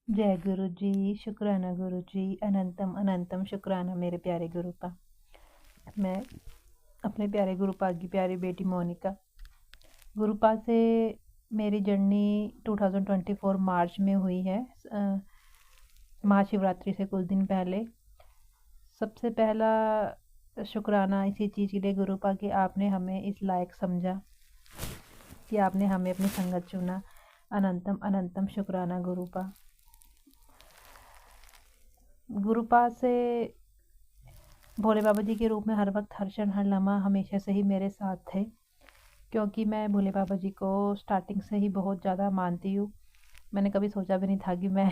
जय गुरु जी। शुक्राना गुरु जी। अनंतम अनंतम शुक्राना मेरे प्यारे गुरुपा। मैं अपने प्यारे गुरुपा की प्यारी बेटी मोनिका। गुरुपा से मेरी जर्नी 2024 मार्च में हुई है, महाशिवरात्रि से कुछ दिन पहले। सबसे पहला शुक्राना इसी चीज़ के लिए गुरुपा कि आपने हमें इस लायक समझा, कि आपने हमें अपनी संगत चुना। अनंतम अनंतम शुक्राना गुरुपा। गुरुपा से भोले बाबा जी के रूप में हर वक्त, हर क्षण, हर लम्हा हमेशा से ही मेरे साथ थे, क्योंकि मैं भोले बाबा जी को स्टार्टिंग से ही बहुत ज़्यादा मानती हूँ। मैंने कभी सोचा भी नहीं था कि मैं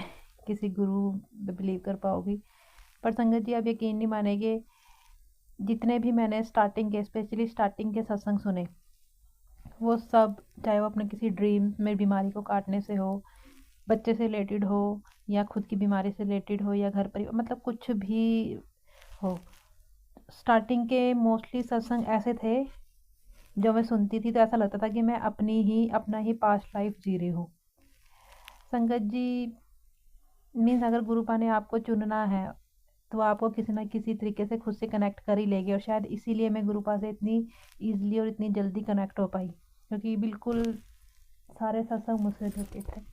किसी गुरु पे बिलीव कर पाऊँगी। पर संगत जी, आप यकीन नहीं मानेंगे, जितने भी मैंने स्टार्टिंग के, स्पेशली स्टार्टिंग के सत्संग सुने, वो सब, चाहे वो अपने किसी ड्रीम में बीमारी को काटने से हो, बच्चे से रिलेटेड हो, या खुद की बीमारी से रिलेटेड हो, या घर परिवार, मतलब कुछ भी हो, स्टार्टिंग के मोस्टली सत्संग ऐसे थे जो मैं सुनती थी तो ऐसा लगता था कि मैं अपना ही पास्ट लाइफ जी रही हूँ। संगत जी, मीन्स अगर गुरुपा ने आपको चुनना है तो आपको किसी ना किसी तरीके से खुद से कनेक्ट कर ही लेगी, और शायद इसीलिए मैं गुरुपा से इतनी ईजिली और इतनी जल्दी कनेक्ट हो पाई, क्योंकि बिल्कुल सारे सत्संग मुझसे जुड़े थे।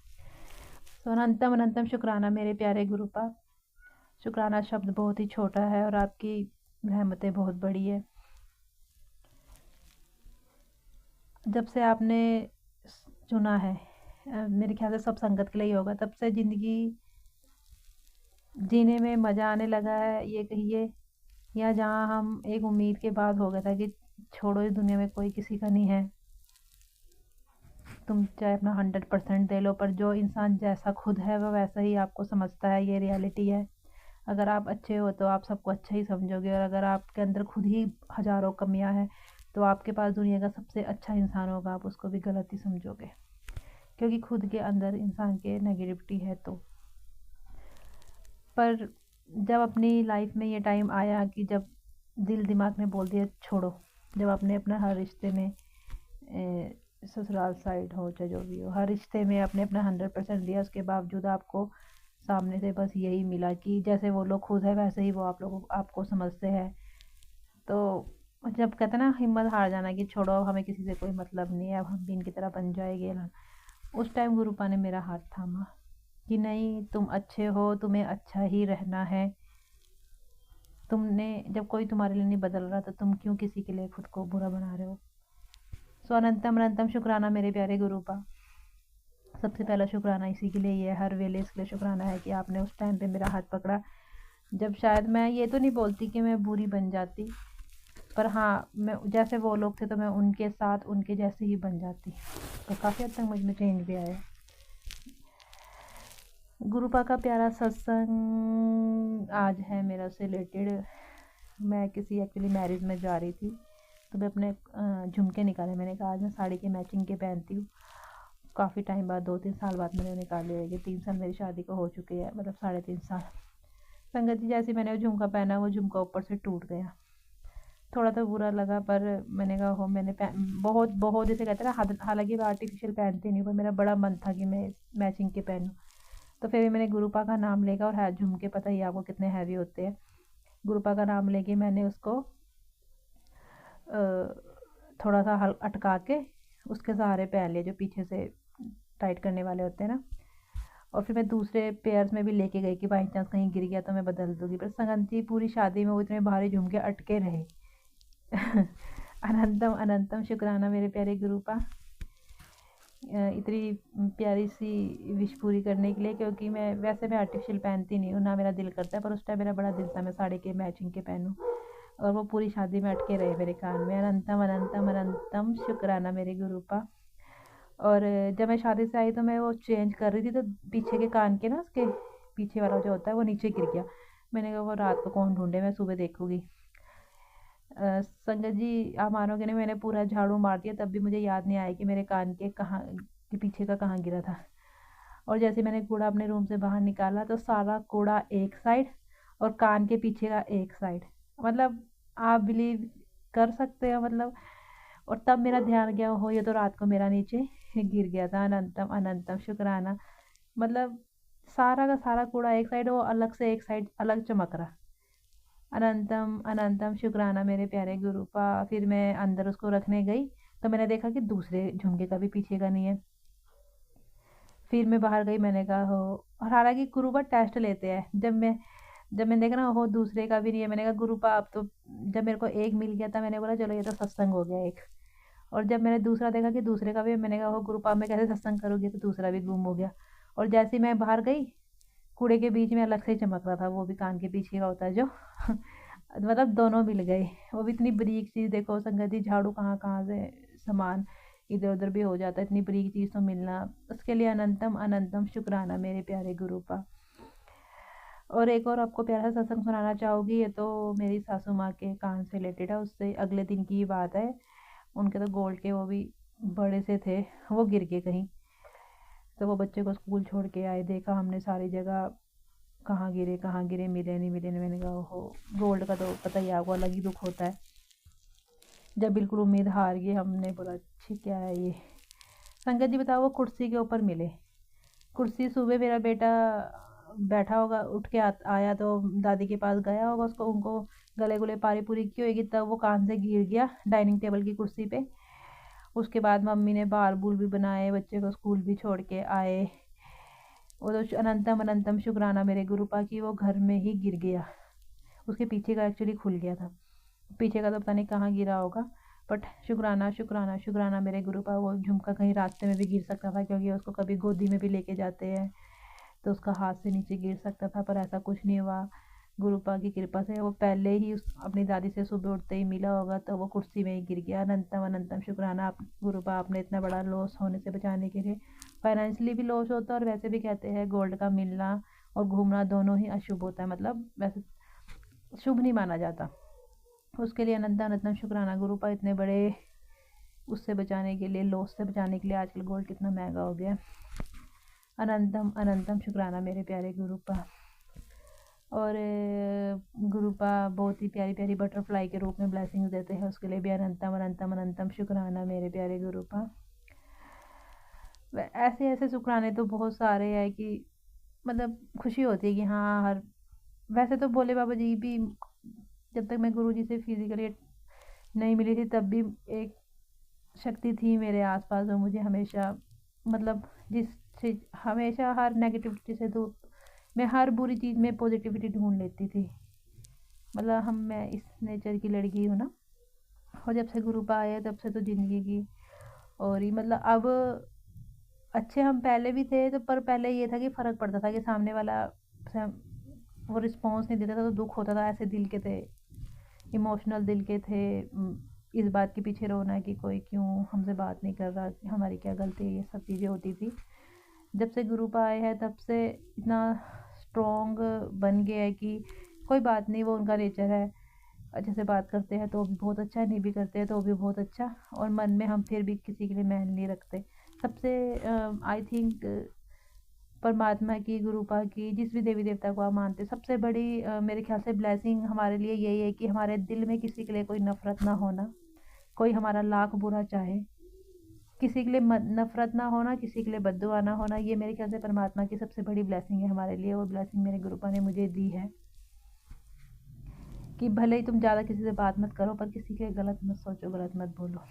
तो अनंतम अनंतम शुक्राना मेरे प्यारे गुरुपा। शुक्राना शब्द बहुत ही छोटा है और आपकी रहमतें बहुत बड़ी है। जब से आपने चुना है, मेरे ख्याल से सब संगत के लिए ही होगा, तब से ज़िंदगी जीने में मज़ा आने लगा है, ये कहिए, या जहाँ हम एक उम्मीद के बाद हो गया था कि छोड़ो, इस दुनिया में कोई किसी का नहीं है, तुम चाहे अपना 100% दे लो, पर जो इंसान जैसा खुद है वह वैसा ही आपको समझता है, ये रियलिटी है। अगर आप अच्छे हो तो आप सबको अच्छा ही समझोगे, और अगर आपके अंदर खुद ही हज़ारों कमियां हैं तो आपके पास दुनिया का सबसे अच्छा इंसान होगा, आप उसको भी गलत ही समझोगे, क्योंकि खुद के अंदर इंसान के नेगेटिविटी है। तो पर जब अपनी लाइफ में ये टाइम आया कि जब दिल दिमाग ने बोल दिया छोड़ो, जब आपने अपना हर रिश्ते में, ससुराल साइड हो चाहे जो भी हो, हर रिश्ते में आपने अपना 100% दिया, उसके बावजूद आपको सामने से बस यही मिला कि जैसे वो लोग खुद है वैसे ही वो आप लोगों आपको समझते हैं, तो जब कहते हैं ना हिम्मत हार जाना कि छोड़ो, हमें किसी से कोई मतलब नहीं है, अब हम भी इनकी तरह बन जाएंगे ना, उस टाइम गुरुपा ने मेरा हाथ थामा कि नहीं, तुम अच्छे हो, तुम्हें अच्छा ही रहना है। तुमने, जब कोई तुम्हारे लिए नहीं बदल रहा तो तुम क्यों किसी के लिए खुद को बुरा बना रहे हो। सो अनंतम अनंतम शुक्राना मेरे प्यारे गुरुपा। सबसे पहला शुक्राना इसी के लिए ही है, हर वेले इसके लिए शुक्राना है कि आपने उस टाइम पे मेरा हाथ पकड़ा, जब शायद मैं ये तो नहीं बोलती कि मैं बुरी बन जाती, पर हाँ, मैं जैसे वो लोग थे तो मैं उनके साथ उनके जैसे ही बन जाती, तो काफ़ी हद तक मुझ में चेंज भी आया। गुरुपा का प्यारा सत्संग आज है मेरा से रिलेटेड। मैं किसी एक्चुअली मैरिज में जा रही थी, तो मैं अपने झुमके निकाले, मैंने कहा आज मैं साड़ी के मैचिंग के पहनती हूँ। काफ़ी टाइम बाद, 2-3 साल बाद मैंने निकाले है, कि 3 साल मेरी शादी को हो चुके हैं, मतलब 3.5 साल। संगत जी, जैसे मैंने वो झुमका पहना, वो झुमका ऊपर से टूट गया। थोड़ा तो बुरा लगा, पर मैंने कहा हो, मैंने बहुत बहुत जैसे कहते हैं ना, हालांकि मैं आर्टिफिशियल पहनती नहीं, पर मेरा बड़ा मन था कि मैं मैचिंग के पहनूं। तो फिर मैंने गुरुपा का नाम लेकर, और है झुमके पता ही आपको कितने हैवी होते हैं, गुरुपा का नाम लेके मैंने उसको थोड़ा सा हल अटका के उसके सहारे पहन लिए, जो पीछे से टाइट करने वाले होते हैं ना। और फिर मैं दूसरे पेयर्स में भी लेके गई कि बाई चांस कहीं गिर गया तो मैं बदल दूंगी, पर संगत जी, पूरी शादी में वो इतने भारी झुमके अटके रहे। अनंतम अनंतम शुक्राना मेरे प्यारे गुरुपा, इतनी प्यारी सी विश पूरी करने के लिए, क्योंकि मैं आर्टिफिशियल पहनती नहीं हूँ, ना मेरा दिल करता है, पर उस टाइम मेरा बड़ा दिल था मैं साड़ी के मैचिंग के पहनूं, और वो पूरी शादी में अटके रहे मेरे कान में। अनंतम अनंतम अनंतम शुक्राना मेरे गुरुपा। और जब मैं शादी से आई तो मैं वो चेंज कर रही थी, तो पीछे के कान के ना, उसके पीछे वाला जो होता है वो नीचे गिर गया। मैंने कहा वो रात को कौन ढूंढे, मैं सुबह देखूंगी। संगत जी, आप मानोगे नहीं, मैंने पूरा झाड़ू मार दिया तब भी मुझे याद नहीं आया कि मेरे कान के कहाँ के पीछे का कहाँ गिरा था। और जैसे मैंने कूड़ा अपने रूम से बाहर निकाला तो सारा कूड़ा एक साइड, और कान के पीछे का एक साइड, मतलब आप बिलीव कर सकते हो, मतलब। और तब मेरा ध्यान गया, हो ये तो रात को मेरा नीचे गिर गया था। अनंतम अनंतम शुक्राना, मतलब सारा का सारा कूड़ा एक साइड, वो अलग से एक साइड अलग चमक रहा। अनंतम अनंतम शुक्राना मेरे प्यारे गुरुपा। फिर मैं अंदर उसको रखने गई तो मैंने देखा कि दूसरे झुमके का भी पीछे का नहीं है। फिर मैं बाहर गई, मैंने कहा हो, और हालांकि गुरुपा टेस्ट लेते हैं। जब मैंने देखा ना हो दूसरे का भी नहीं है, मैंने कहा गुरुपा अब तो, जब मेरे को एक मिल गया था मैंने बोला चलो ये तो सत्संग हो गया एक। और जब मैंने दूसरा देखा कि दूसरे का भी है, मैंने कहा हो गुरुपा मैं कैसे सत्संग करूँगी, तो दूसरा भी गुम हो गया। और जैसे ही मैं बाहर गई, कूड़े के बीच में अलग से ही चमक रहा था, वो भी कान के पीछे का होता है जो मतलब दोनों मिल गए। वो भी इतनी बारीक चीज़, देखो संगत जी, झाड़ू कहाँ कहाँ से सामान इधर उधर भी हो जाता है, इतनी बारीक चीज़ तो मिलना, उसके लिए अनंतम अनंतम शुक्राना मेरे प्यारे गुरुपा। और एक और आपको प्यारा सा सत्संग सुनाना चाहूँगी। ये तो मेरी सासू माँ के कान से रिलेटेड है, उससे अगले दिन की बात है। उनके तो गोल्ड के वो भी बड़े से थे, वो गिर गए कहीं। तो वो बच्चे को स्कूल छोड़ के आए, देखा हमने सारी जगह, कहाँ गिरे, मिले नहीं मिले नहीं। मैंने कहा ओहो, गोल्ड का तो पता ही आपको अलग ही दुख होता है। जब बिल्कुल उम्मीद हार गई, हमने बोला अच्छी क्या है ये। संगत जी बताओ, वो कुर्सी के ऊपर मिले। कुर्सी, सुबह मेरा बेटा बैठा होगा, उठ के आया तो दादी के पास गया होगा, उसको उनको गले गुले पारी पूरी की होगी, तब वो कान से गिर गया डाइनिंग टेबल की कुर्सी पे। उसके बाद मम्मी ने बाल बूल भी बनाए, बच्चे को स्कूल भी छोड़ के आए। वो तो अनंतम अनंतम शुक्राना मेरे गुरुपा की, वो घर में ही गिर गया। उसके पीछे का एक्चुअली खुल गया था, पीछे का तो पता नहीं कहाँ गिरा होगा, बट शुक्राना शुक्राना शुक्राना मेरे गुरुपा। वो झुमका कहीं रास्ते में भी गिर सकता था, क्योंकि उसको कभी गोदी में भी लेके जाते हैं तो उसका हाथ से नीचे गिर सकता था, पर ऐसा कुछ नहीं हुआ। गुरुपा की कृपा से वो पहले ही अपनी दादी से सुबह उठते ही मिला होगा, तो वो कुर्सी में ही गिर गया। अनंतम अनंतम शुक्राना आप गुरुपा, आपने इतना बड़ा लॉस होने से बचाने के लिए। फाइनेंशियली भी लॉस होता है, और वैसे भी कहते हैं गोल्ड का मिलना और घूमना दोनों ही अशुभ होता है, मतलब वैसे शुभ नहीं माना जाता। उसके लिए अनंतम अनंतम शुक्राना गुरुपा, इतने बड़े उससे बचाने के लिए, लॉस से बचाने के लिए। आजकल गोल्ड कितना महंगा हो गया। अनंतम अनंतम शुक्राना मेरे प्यारे गुरुपा। और गुरुपा बहुत ही प्यारी प्यारी बटरफ्लाई के रूप में ब्लेसिंग्स देते हैं, उसके लिए भी अनंतम अनंतम अनंतम शुक्राना मेरे प्यारे गुरुपा। ऐसे ऐसे शुक्राने तो बहुत सारे हैं कि मतलब खुशी होती है कि हाँ हर, वैसे तो भोले बाबा जी भी, जब तक मैं गुरु जी से फिजिकली नहीं मिली थी तब भी एक शक्ति थी मेरे आसपास, जो मुझे हमेशा, मतलब जिससे हमेशा हर नेगेटिविटी से दूर, मैं हर बुरी चीज़ में पॉजिटिविटी ढूंढ लेती थी। मतलब मैं इस नेचर की लड़की हूँ ना। और जब से गुरु पा आया तब से तो ज़िंदगी की, और ही मतलब अब अच्छे हम पहले भी थे तो, पर पहले ये था कि फ़र्क पड़ता था कि सामने वाला वो रिस्पॉन्स नहीं देता था तो दुख होता था। ऐसे दिल के थे, इमोशनल दिल के थे, इस बात के पीछे रोना है कि कोई क्यों हमसे बात नहीं कर रहा, हमारी क्या गलती है, ये सब चीज़ें होती थी। जब से गुरु पाए है तब से इतना स्ट्रॉन्ग बन गया है कि कोई बात नहीं, वो उनका नेचर है। अच्छे से बात करते हैं तो भी बहुत अच्छा, नहीं भी करते हैं तो भी बहुत अच्छा, और मन में हम फिर भी किसी के लिए मैल नहीं रखते। सबसे आई थिंक परमात्मा की, गुरुपा की, जिस भी देवी देवता को आप मानते हैं, सबसे बड़ी मेरे ख्याल से ब्लेसिंग हमारे लिए यही है कि हमारे दिल में किसी के लिए कोई नफ़रत ना होना। कोई हमारा लाख बुरा चाहे, किसी के लिए नफ़रत ना होना, किसी के लिए बद्दुआ ना होना, ये मेरे ख्याल से परमात्मा की सबसे बड़ी ब्लेसिंग है हमारे लिए। वो ब्लेसिंग मेरे गुरुपा ने मुझे दी है कि भले ही तुम ज़्यादा किसी से बात मत करो, पर किसी के लिए गलत मत सोचो, गलत मत बोलो।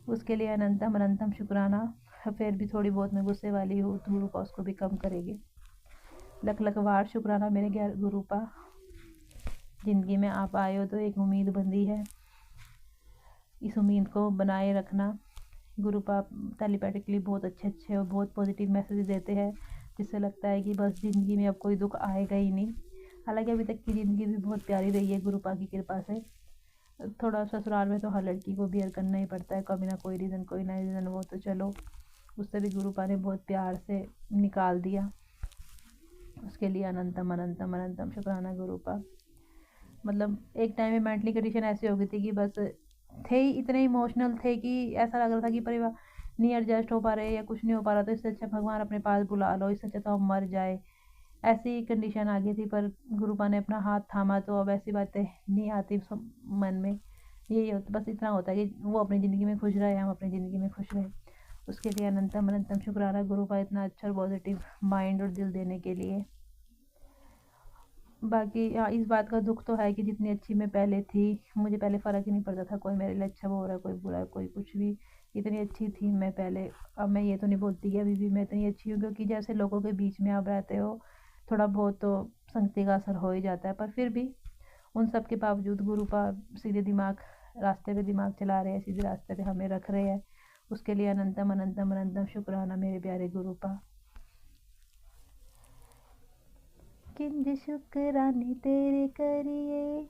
उसके लिए अनंतम अनंतम शुक्राना। फिर भी थोड़ी बहुत मैं गुस्से वाली हूँ तो गुरुपा उसको भी कम करेगी। लख लख वार शुक्राना मेरे गुरुपा। ज़िंदगी में आप आए हो तो एक उम्मीद बंधी है, इस उम्मीद को बनाए रखना। गुरुपा टेलीपैथिकली बहुत अच्छे अच्छे और बहुत पॉजिटिव मैसेज देते हैं, जिससे लगता है कि बस ज़िंदगी में अब कोई दुख आएगा ही नहीं। हालांकि अभी तक की ज़िंदगी भी बहुत प्यारी रही है गुरुपा की कृपा से। थोड़ा ससुराल में तो हर लड़की को बियर करना ही पड़ता है, कभी ना कोई रीज़न, कोई ना रीज़न, वो तो चलो उससे भी गुरुपा ने बहुत प्यार से निकाल दिया। उसके लिए अनंतम अनंतम अनंतम शुक्राना गुरुपा। मतलब एक टाइम में मेंटली कंडीशन ऐसी हो गई थी कि बस थे ही, इतने इमोशनल थे कि ऐसा लग रहा था कि परिवार नहीं एडजस्ट हो पा रहे या कुछ नहीं हो पा रहा, तो इससे अच्छा भगवान अपने पास बुला लो, इससे अच्छा तो हम मर जाए, ऐसी कंडीशन आ गई थी। पर गुरुपा ने अपना हाथ थामा तो अब ऐसी बातें नहीं आती मन में। यही होता, बस इतना होता है कि वो अपनी ज़िंदगी में खुश रहे, हम अपनी ज़िंदगी में खुश रहे। उसके लिए अनंतम अनंतम शुक्राना गुरु का इतना अच्छा और पॉजिटिव माइंड और दिल देने के लिए। बाकी हाँ, इस बात का दुख तो है कि जितनी अच्छी मैं पहले थी, मुझे पहले फ़र्क ही नहीं पड़ता था कोई मेरे लिए अच्छा बोल रहा है, कोई बुरा है, कोई कुछ भी। इतनी अच्छी थी मैं पहले। अब मैं ये तो नहीं बोलती कि अभी भी मैं इतनी अच्छी हूँ, क्योंकि जैसे लोगों के बीच में आप रहते हो, थोड़ा बहुत तो संगति का असर हो ही जाता है। पर फिर भी उन सब के बावजूद गुरु का सीधे रास्ते पे दिमाग चला रहे हैं, सीधे रास्ते पे हमें रख रहे हैं। उसके लिए अनंतम अनंतम अनंतम शुक्राना मेरे प्यारे गुरु का। किंज शुक्राने तेरे करिए,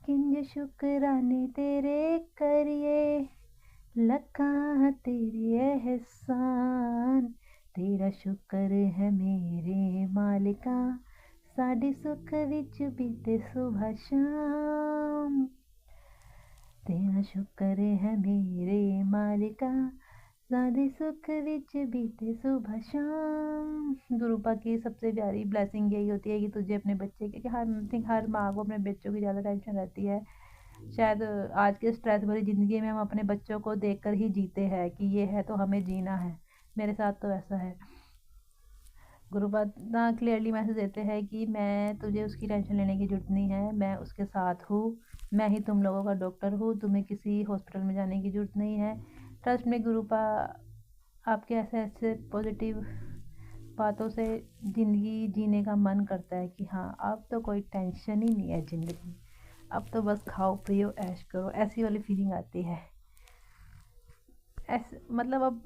किंज शुक्राने तेरे करिए, लखा तेरे एहसान, तेरा शुक्र है मेरे मालिका, साडे सुख विच बीते सुबह शाम। तेरा शुक्र है मेरे मालिका, सादे सुख विच बीते सुबह शाम। गुरुपा की सबसे प्यारी ब्लेसिंग यही होती है कि तुझे अपने बच्चे की, हर माँ को अपने बच्चों की ज़्यादा टेंशन रहती है। शायद आज के स्ट्रेस भरी ज़िंदगी में हम अपने बच्चों को देखकर ही जीते हैं कि ये है तो हमें जीना है। मेरे साथ तो ऐसा है। गुरुपा इतना क्लियरली मैसेज देते हैं कि मैं तुझे उसकी टेंशन लेने की ज़रूरत नहीं है, मैं उसके साथ हूँ, मैं ही तुम लोगों का डॉक्टर हूँ, तुम्हें किसी हॉस्पिटल में जाने की ज़रूरत नहीं है। ट्रस्ट में गुरुपा आपके ऐसे ऐसे पॉजिटिव बातों से ज़िंदगी जीने का मन करता है कि हाँ, अब तो कोई टेंशन ही नहीं है ज़िंदगी, अब तो बस खाओ पियो ऐश करो, ऐसी वाली फीलिंग आती है। ऐसे मतलब अब,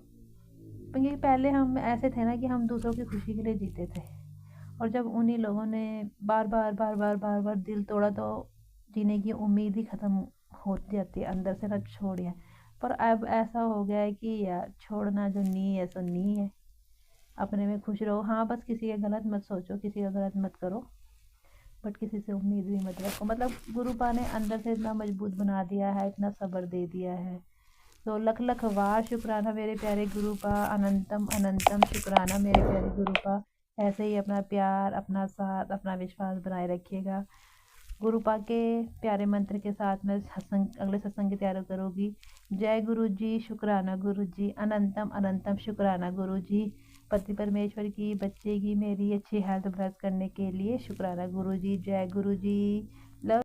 क्योंकि पहले हम ऐसे थे ना कि हम दूसरों की खुशी के लिए जीते थे, और जब उन्हीं लोगों ने बार बार बार बार बार बार दिल तोड़ा तो जीने की उम्मीद ही ख़त्म हो जाती है अंदर से ना, छोड़िए। पर अब ऐसा हो गया है कि यार छोड़ना जो नहीं है सो नहीं है, अपने में खुश रहो। हाँ, बस किसी का गलत मत सोचो, किसी का गलत मत करो, बट किसी से उम्मीद भी मत रखो। मतलब गुरुपा ने अंदर से इतना मजबूत बना दिया है, इतना सब्र दे दिया है। तो लख लख वार शुक्राना मेरे प्यारे गुरुपा, अनंतम अनंतम शुक्राना मेरे प्यारे गुरुपा। ऐसे ही अपना प्यार, अपना साथ, अपना विश्वास बनाए रखिएगा। गुरुपा के प्यारे मंत्र के साथ मैं अगले सत्संग की तैयारी करूँगी। जय गुरु जी, शुक्राना गुरु जी, अनंतम अनंतम शुक्राना गुरु जी। पति परमेश्वर की, बच्चे की मेरी अच्छी हेल्थ ब्लेस करने के लिए शुक्राना गुरु जी। जय गुरु जी। लव।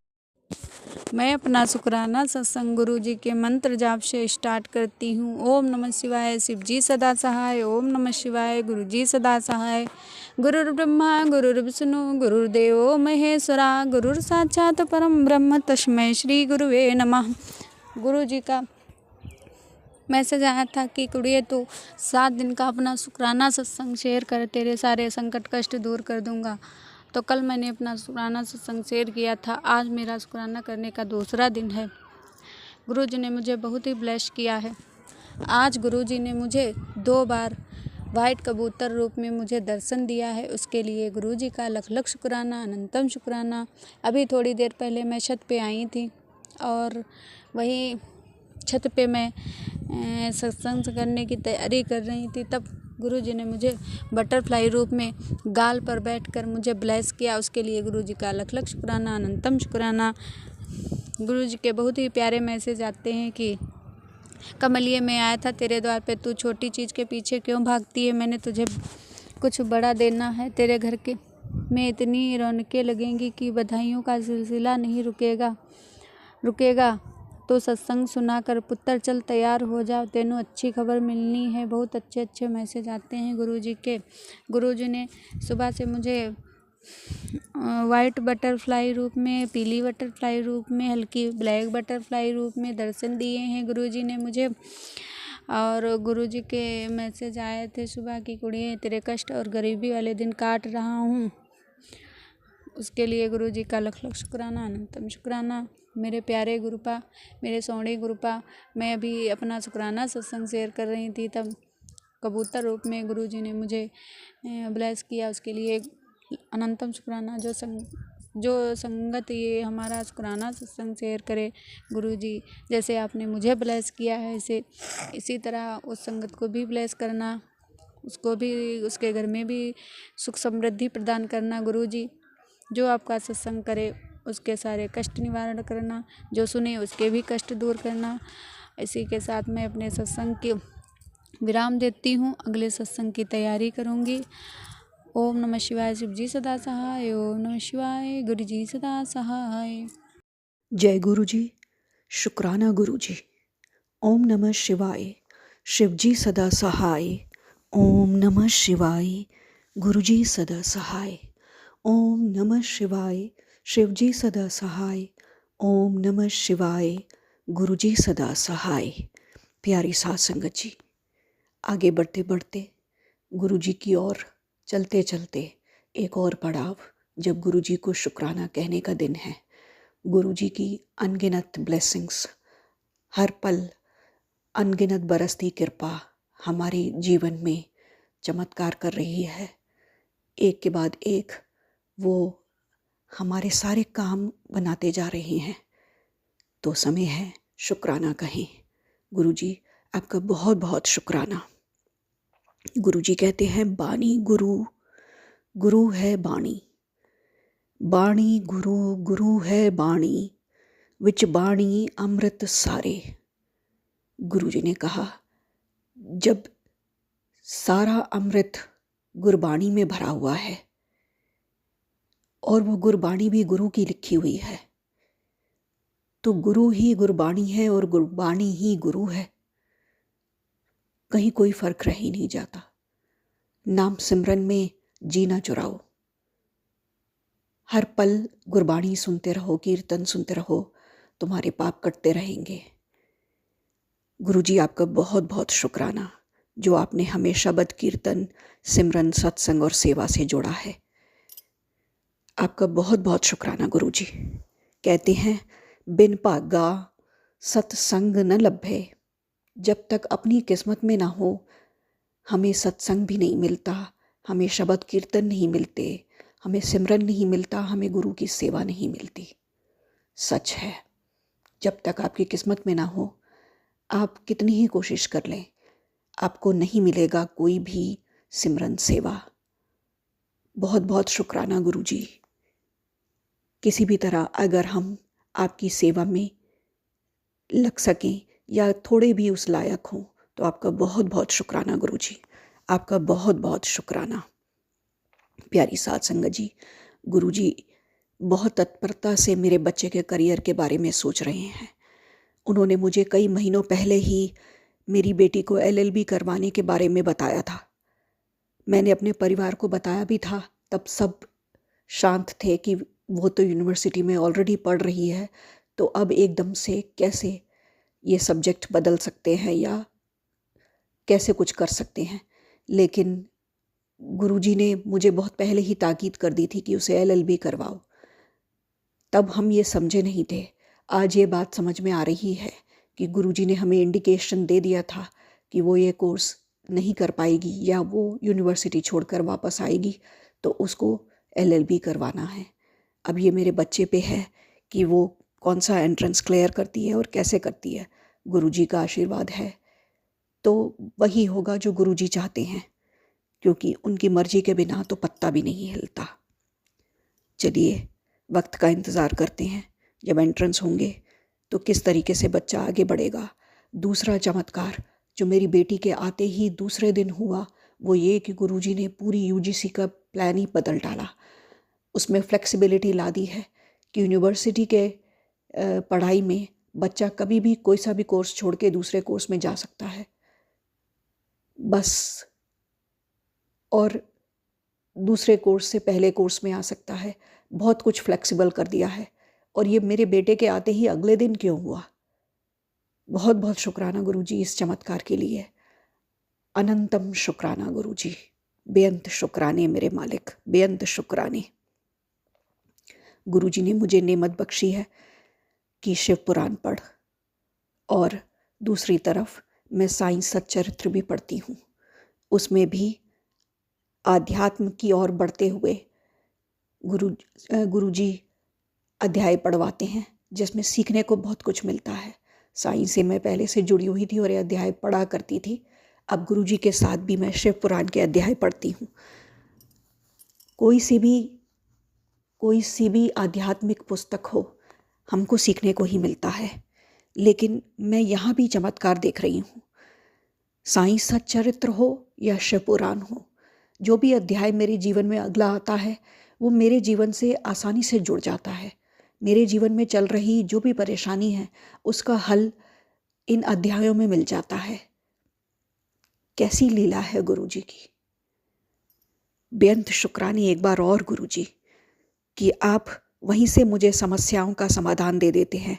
मैं अपना शुक्राना सत्संग गुरु जी के मंत्र जाप से स्टार्ट करती हूँ। ओम नमः शिवाय, शिव जी सदा सहाय। ओम नमः शिवाय, गुरु जी सदा सहाय। गुरुर् ब्रह्मा गुरुर्विष्णु गुरुर्देवो महेश्वरा, गुरुर् साक्षात् परम ब्रह्म तस्मै श्री गुरुवे नमः। गुरु जी का मैसेज आया था कि कुड़िए तो 7 दिन का अपना शुक्राना सत्संग शेयर कर, तेरे सारे संकट कष्ट दूर कर दूंगा। तो कल मैंने अपना शुक्राना सत्संग शेयर किया था। आज मेरा शुक्राना करने का दूसरा दिन है। गुरु जी ने मुझे बहुत ही ब्लेस किया है। आज गुरु जी ने मुझे 2 बार वाइट कबूतर रूप में मुझे दर्शन दिया है, उसके लिए गुरु जी का लख लख शुक्राना, अनंतम शुक्राना। अभी थोड़ी देर पहले मैं छत पे आई थी और वहीं छत पे मैं सत्संग करने की तैयारी कर रही थी, तब गुरु जी ने मुझे बटरफ्लाई रूप में गाल पर बैठकर मुझे ब्लेस किया। उसके लिए गुरु जी का लख लख शुक्राना, अनंतम शुक्राना। गुरु जी के बहुत ही प्यारे मैसेज आते हैं कि कमलिए में आया था तेरे द्वार पे, तू छोटी चीज़ के पीछे क्यों भागती है, मैंने तुझे कुछ बड़ा देना है। तेरे घर के में इतनी रौनकें लगेंगी कि बधाइयों का सिलसिला नहीं रुकेगा। तो सत्संग सुनाकर पुत्र चल तैयार हो जाओ, तेनों अच्छी खबर मिलनी है। बहुत अच्छे अच्छे मैसेज आते हैं गुरु जी के। गुरु जी ने सुबह से मुझे वाइट बटरफ्लाई रूप में, पीली बटरफ्लाई रूप में, हल्की ब्लैक बटरफ्लाई रूप में दर्शन दिए हैं गुरु जी ने मुझे। और गुरु जी के मैसेज आए थे सुबह की, कुड़िए तेरे कष्ट और गरीबी वाले दिन काट रहा हूँ। उसके लिए गुरु जी का लख लख शुक्राना, अनंतम शुक्राना। मेरे प्यारे गुरुपा, मेरे सोने गुरुपा, मैं अभी अपना शुक्राना सत्संग शेयर कर रही थी, तब कबूतर रूप में गुरु जी ने मुझे ब्लेस किया। उसके लिए अनंतम शुक्राना। जो संगत ये हमारा शुक्राना सत्संग शेयर करे गुरु जी, जैसे आपने मुझे ब्लेस किया है, इसी तरह उस संगत को भी ब्लेस करना, उसको भी, उसके घर में भी सुख समृद्धि प्रदान करना गुरु जी। जो आपका सत्संग करे उसके सारे कष्ट निवारण करना, जो सुने उसके भी कष्ट दूर करना। इसी के साथ मैं अपने सत्संग की विराम देती हूँ। अगले सत्संग की तैयारी करूँगी। ओम नमः शिवाय। शिव जी सदा सहाय। ओम नमः शिवाय। गुरु जी सदा सहाय। जय गुरु जी। शुक्राना गुरु जी। ओम नमः शिवाय। शिव जी सदा सहाय। ओम नमः शिवाय। गुरु जी सदा सहाय। ओम नमः शिवाय। शिव जी सदा सहाय। ओम नमः शिवाय। गुरु जी सदा सहाय। प्यारी साध संगत जी, आगे बढ़ते बढ़ते गुरु जी की ओर चलते चलते एक और पड़ाव, जब गुरु जी को शुक्राना कहने का दिन है। गुरु जी की अनगिनत ब्लेसिंग्स, हर पल अनगिनत बरसती कृपा हमारे जीवन में चमत्कार कर रही है। एक के बाद एक वो हमारे सारे काम बनाते जा रहे हैं। तो समय है शुक्राना कहें। गुरु जी आपका बहुत बहुत शुक्राना। गुरु जी कहते हैं, बानी गुरु, गुरु है बाणी, बाणी गुरु, गुरु है बाणी, विच बाणी अमृत सारे। गुरु जी ने कहा, जब सारा अमृत गुरबाणी में भरा हुआ है और वो गुरबाणी भी गुरु की लिखी हुई है, तो गुरु ही गुरबाणी है और गुरबाणी ही गुरु है। कहीं कोई फर्क रह ही नहीं जाता। नाम सिमरन में जीना चुराओ, हर पल गुरबाणी सुनते रहो, कीर्तन सुनते रहो, तुम्हारे पाप कटते रहेंगे। गुरु जी आपका बहुत बहुत शुक्राना, जो आपने हमें शब्द, कीर्तन, सिमरन, सत्संग और सेवा से जोड़ा है। आपका बहुत बहुत शुक्राना गुरु जी। कहते हैं, बिन भागा सत्संग न लभे। जब तक अपनी किस्मत में ना हो, हमें सत्संग भी नहीं मिलता, हमें शब्द कीर्तन नहीं मिलते, हमें सिमरन नहीं मिलता, हमें गुरु की सेवा नहीं मिलती। सच है, जब तक आपकी किस्मत में ना हो, आप कितनी ही कोशिश कर लें, आपको नहीं मिलेगा कोई भी सिमरन सेवा। बहुत बहुत शुक्राना गुरु जी। किसी भी तरह अगर हम आपकी सेवा में लग सकें या थोड़े भी उस लायक हों, तो आपका बहुत बहुत शुक्राना गुरु जी। आपका बहुत बहुत शुक्राना। प्यारी साध संगत जी, गुरु जी बहुत तत्परता से मेरे बच्चे के करियर के बारे में सोच रहे हैं। उन्होंने मुझे कई महीनों पहले ही मेरी बेटी को LLB करवाने के बारे में बताया था। मैंने अपने परिवार को बताया भी था, तब सब शांत थे कि वो तो यूनिवर्सिटी में ऑलरेडी पढ़ रही है, तो अब एकदम से कैसे ये सब्जेक्ट बदल सकते हैं या कैसे कुछ कर सकते हैं। लेकिन गुरुजी ने मुझे बहुत पहले ही ताकीद कर दी थी कि उसे LLB करवाओ। तब हम ये समझे नहीं थे। आज ये बात समझ में आ रही है कि गुरुजी ने हमें इंडिकेशन दे दिया था कि वो ये कोर्स नहीं कर पाएगी या वो यूनिवर्सिटी छोड़कर वापस आएगी, तो उसको LLB करवाना है। अब ये मेरे बच्चे पे है कि वो कौन सा एंट्रेंस क्लियर करती है और कैसे करती है। गुरुजी का आशीर्वाद है तो वही होगा जो गुरुजी चाहते हैं, क्योंकि उनकी मर्जी के बिना तो पत्ता भी नहीं हिलता। चलिए वक्त का इंतज़ार करते हैं, जब एंट्रेंस होंगे तो किस तरीके से बच्चा आगे बढ़ेगा। दूसरा चमत्कार जो मेरी बेटी के आते ही दूसरे दिन हुआ, वो ये कि गुरुजी ने पूरी UGC का प्लान ही बदल डाला। उसमें फ्लेक्सिबिलिटी ला दी है कि यूनिवर्सिटी के पढ़ाई में बच्चा कभी भी कोई सा भी कोर्स छोड़ के दूसरे कोर्स में जा सकता है बस, और दूसरे कोर्स से पहले कोर्स में आ सकता है। बहुत कुछ फ्लेक्सिबल कर दिया है। और ये मेरे बेटे के आते ही अगले दिन क्यों हुआ। बहुत बहुत शुक्राना गुरुजी इस चमत्कार के लिए। अनंतम शुक्राना गुरुजी, बेअंत शुक्राने मेरे मालिक, बेअंत शुक्राने। गुरुजी ने मुझे नेमत बख्शी है कि शिव पुराण पढ़, और दूसरी तरफ मैं साईं सच्चरित्र भी पढ़ती हूँ। उसमें भी आध्यात्म की ओर बढ़ते हुए गुरुजी अध्याय पढ़वाते हैं, जिसमें सीखने को बहुत कुछ मिलता है। साईं से मैं पहले से जुड़ी हुई थी और ये अध्याय पढ़ा करती थी। अब गुरुजी के साथ भी मैं शिव पुराण के अध्याय पढ़ती हूँ। कोई सी भी आध्यात्मिक पुस्तक हो, हमको सीखने को ही मिलता है। लेकिन मैं यहाँ भी चमत्कार देख रही हूँ। साईं सच्चरित्र हो या शिव पुराण हो, जो भी अध्याय मेरे जीवन में अगला आता है वो मेरे जीवन से आसानी से जुड़ जाता है। मेरे जीवन में चल रही जो भी परेशानी है उसका हल इन अध्यायों में मिल जाता है। कैसी लीला है गुरुजी की। बेअंत शुक्रानी एक बार और गुरुजी कि आप वहीं से मुझे समस्याओं का समाधान दे देते हैं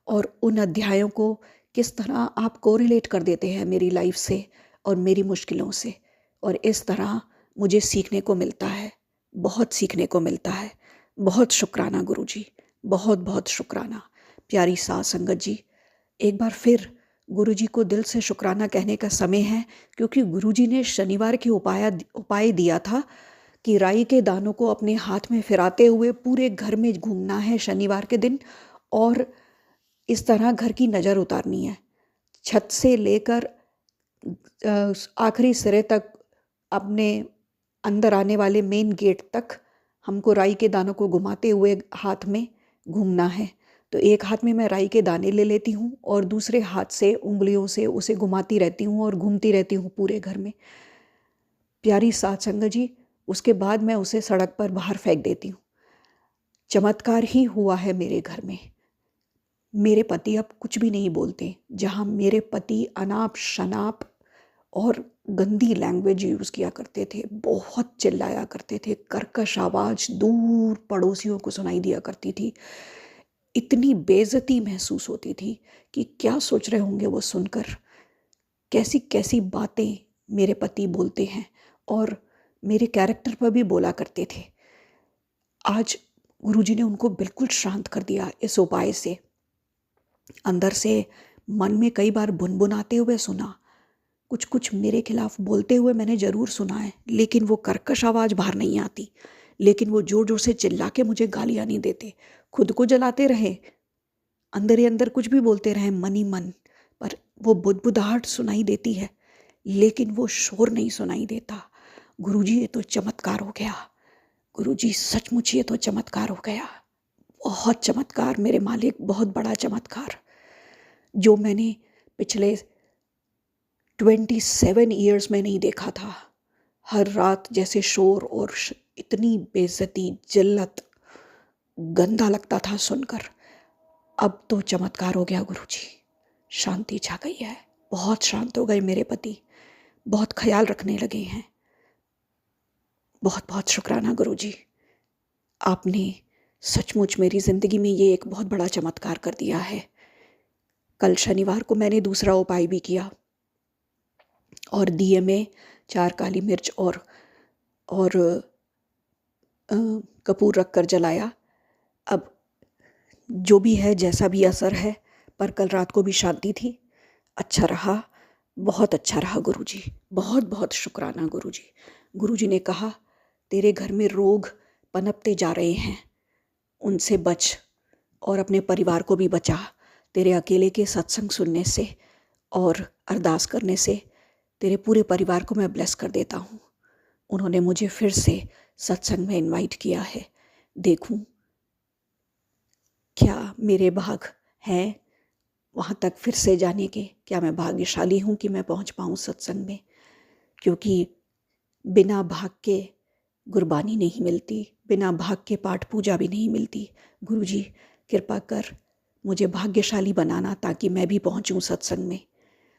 और उन अध्यायों को किस तरह आप कोरिलेट कर देते हैं मेरी लाइफ से और मेरी मुश्किलों से, और इस तरह मुझे सीखने को मिलता है, बहुत सीखने को मिलता है। बहुत शुक्राना गुरुजी, बहुत बहुत शुक्राना। प्यारी साथ संगत जी, एक बार फिर गुरुजी को दिल से शुक्राना कहने का समय है, क्योंकि गुरुजी ने शनिवार के उपाय दिया था कि राई के दानों को अपने हाथ में फिराते हुए पूरे घर में घूमना है शनिवार के दिन, और इस तरह घर की नज़र उतारनी है, छत से लेकर आखिरी सिरे तक, अपने अंदर आने वाले मेन गेट तक हमको राई के दानों को घुमाते हुए हाथ में घूमना है। तो एक हाथ में मैं राई के दाने ले लेती हूँ और दूसरे हाथ से उंगलियों से उसे घुमाती रहती हूँ और घूमती रहती हूँ पूरे घर में। प्यारी साथ संगत जी, उसके बाद मैं उसे सड़क पर बाहर फेंक देती हूँ। चमत्कार ही हुआ है मेरे घर में। मेरे पति अब कुछ भी नहीं बोलते। जहाँ मेरे पति अनाप शनाप और गंदी लैंग्वेज यूज़ किया करते थे, बहुत चिल्लाया करते थे, कर्कश आवाज़ दूर पड़ोसियों को सुनाई दिया करती थी, इतनी बेइज्जती महसूस होती थी कि क्या सोच रहे होंगे वो सुनकर, कैसी कैसी बातें मेरे पति बोलते हैं और मेरे कैरेक्टर पर भी बोला करते थे। आज गुरुजी ने उनको बिल्कुल शांत कर दिया इस उपाय से। अंदर से मन में कई बार बुनबुनाते हुए सुना, कुछ कुछ मेरे खिलाफ बोलते हुए मैंने ज़रूर सुना है, लेकिन वो कर्कश आवाज़ बाहर नहीं आती। लेकिन वो जोर जोर से चिल्ला के मुझे गालियाँ नहीं देते। खुद को जलाते रहे, अंदर ही अंदर कुछ भी बोलते रहे मन ही मन, पर वो बुदबुदाहट सुनाई देती है, लेकिन वो शोर नहीं सुनाई देता। गुरुजी, ये तो चमत्कार हो गया। गुरुजी, सचमुच ये तो चमत्कार हो गया। बहुत चमत्कार मेरे मालिक, बहुत बड़ा चमत्कार, जो मैंने पिछले 27 ईयर्स में नहीं देखा था। हर रात जैसे शोर और इतनी बेइज्जती, जिल्लत, गंदा लगता था सुनकर। अब तो चमत्कार हो गया गुरुजी, शांति छा गई है, बहुत शांत हो गए मेरे पति, बहुत ख्याल रखने लगे हैं। बहुत बहुत शुक्राना गुरुजी, आपने सचमुच मेरी ज़िंदगी में ये एक बहुत बड़ा चमत्कार कर दिया है। कल शनिवार को मैंने दूसरा उपाय भी किया और दिए में 4 काली मिर्च और कपूर रख कर जलाया। अब जो भी है, जैसा भी असर है, पर कल रात को भी शांति थी। अच्छा रहा, बहुत अच्छा रहा गुरुजी, बहुत बहुत शुक्राना गुरुजी। गुरुजी ने कहा, तेरे घर में रोग पनपते जा रहे हैं, उनसे बच और अपने परिवार को भी बचा। तेरे अकेले के सत्संग सुनने से और अरदास करने से तेरे पूरे परिवार को मैं ब्लेस कर देता हूँ। उन्होंने मुझे फिर से सत्संग में इनवाइट किया है। देखूं क्या मेरे भाग हैं वहाँ तक फिर से जाने के, क्या मैं भाग्यशाली हूँ कि मैं पहुँच पाऊँ सत्संग में, क्योंकि बिना भाग के गुरबानी नहीं मिलती, बिना भाग के पाठ पूजा भी नहीं मिलती। गुरुजी, कृपा कर मुझे भाग्यशाली बनाना ताकि मैं भी पहुँचूँ सत्संग में।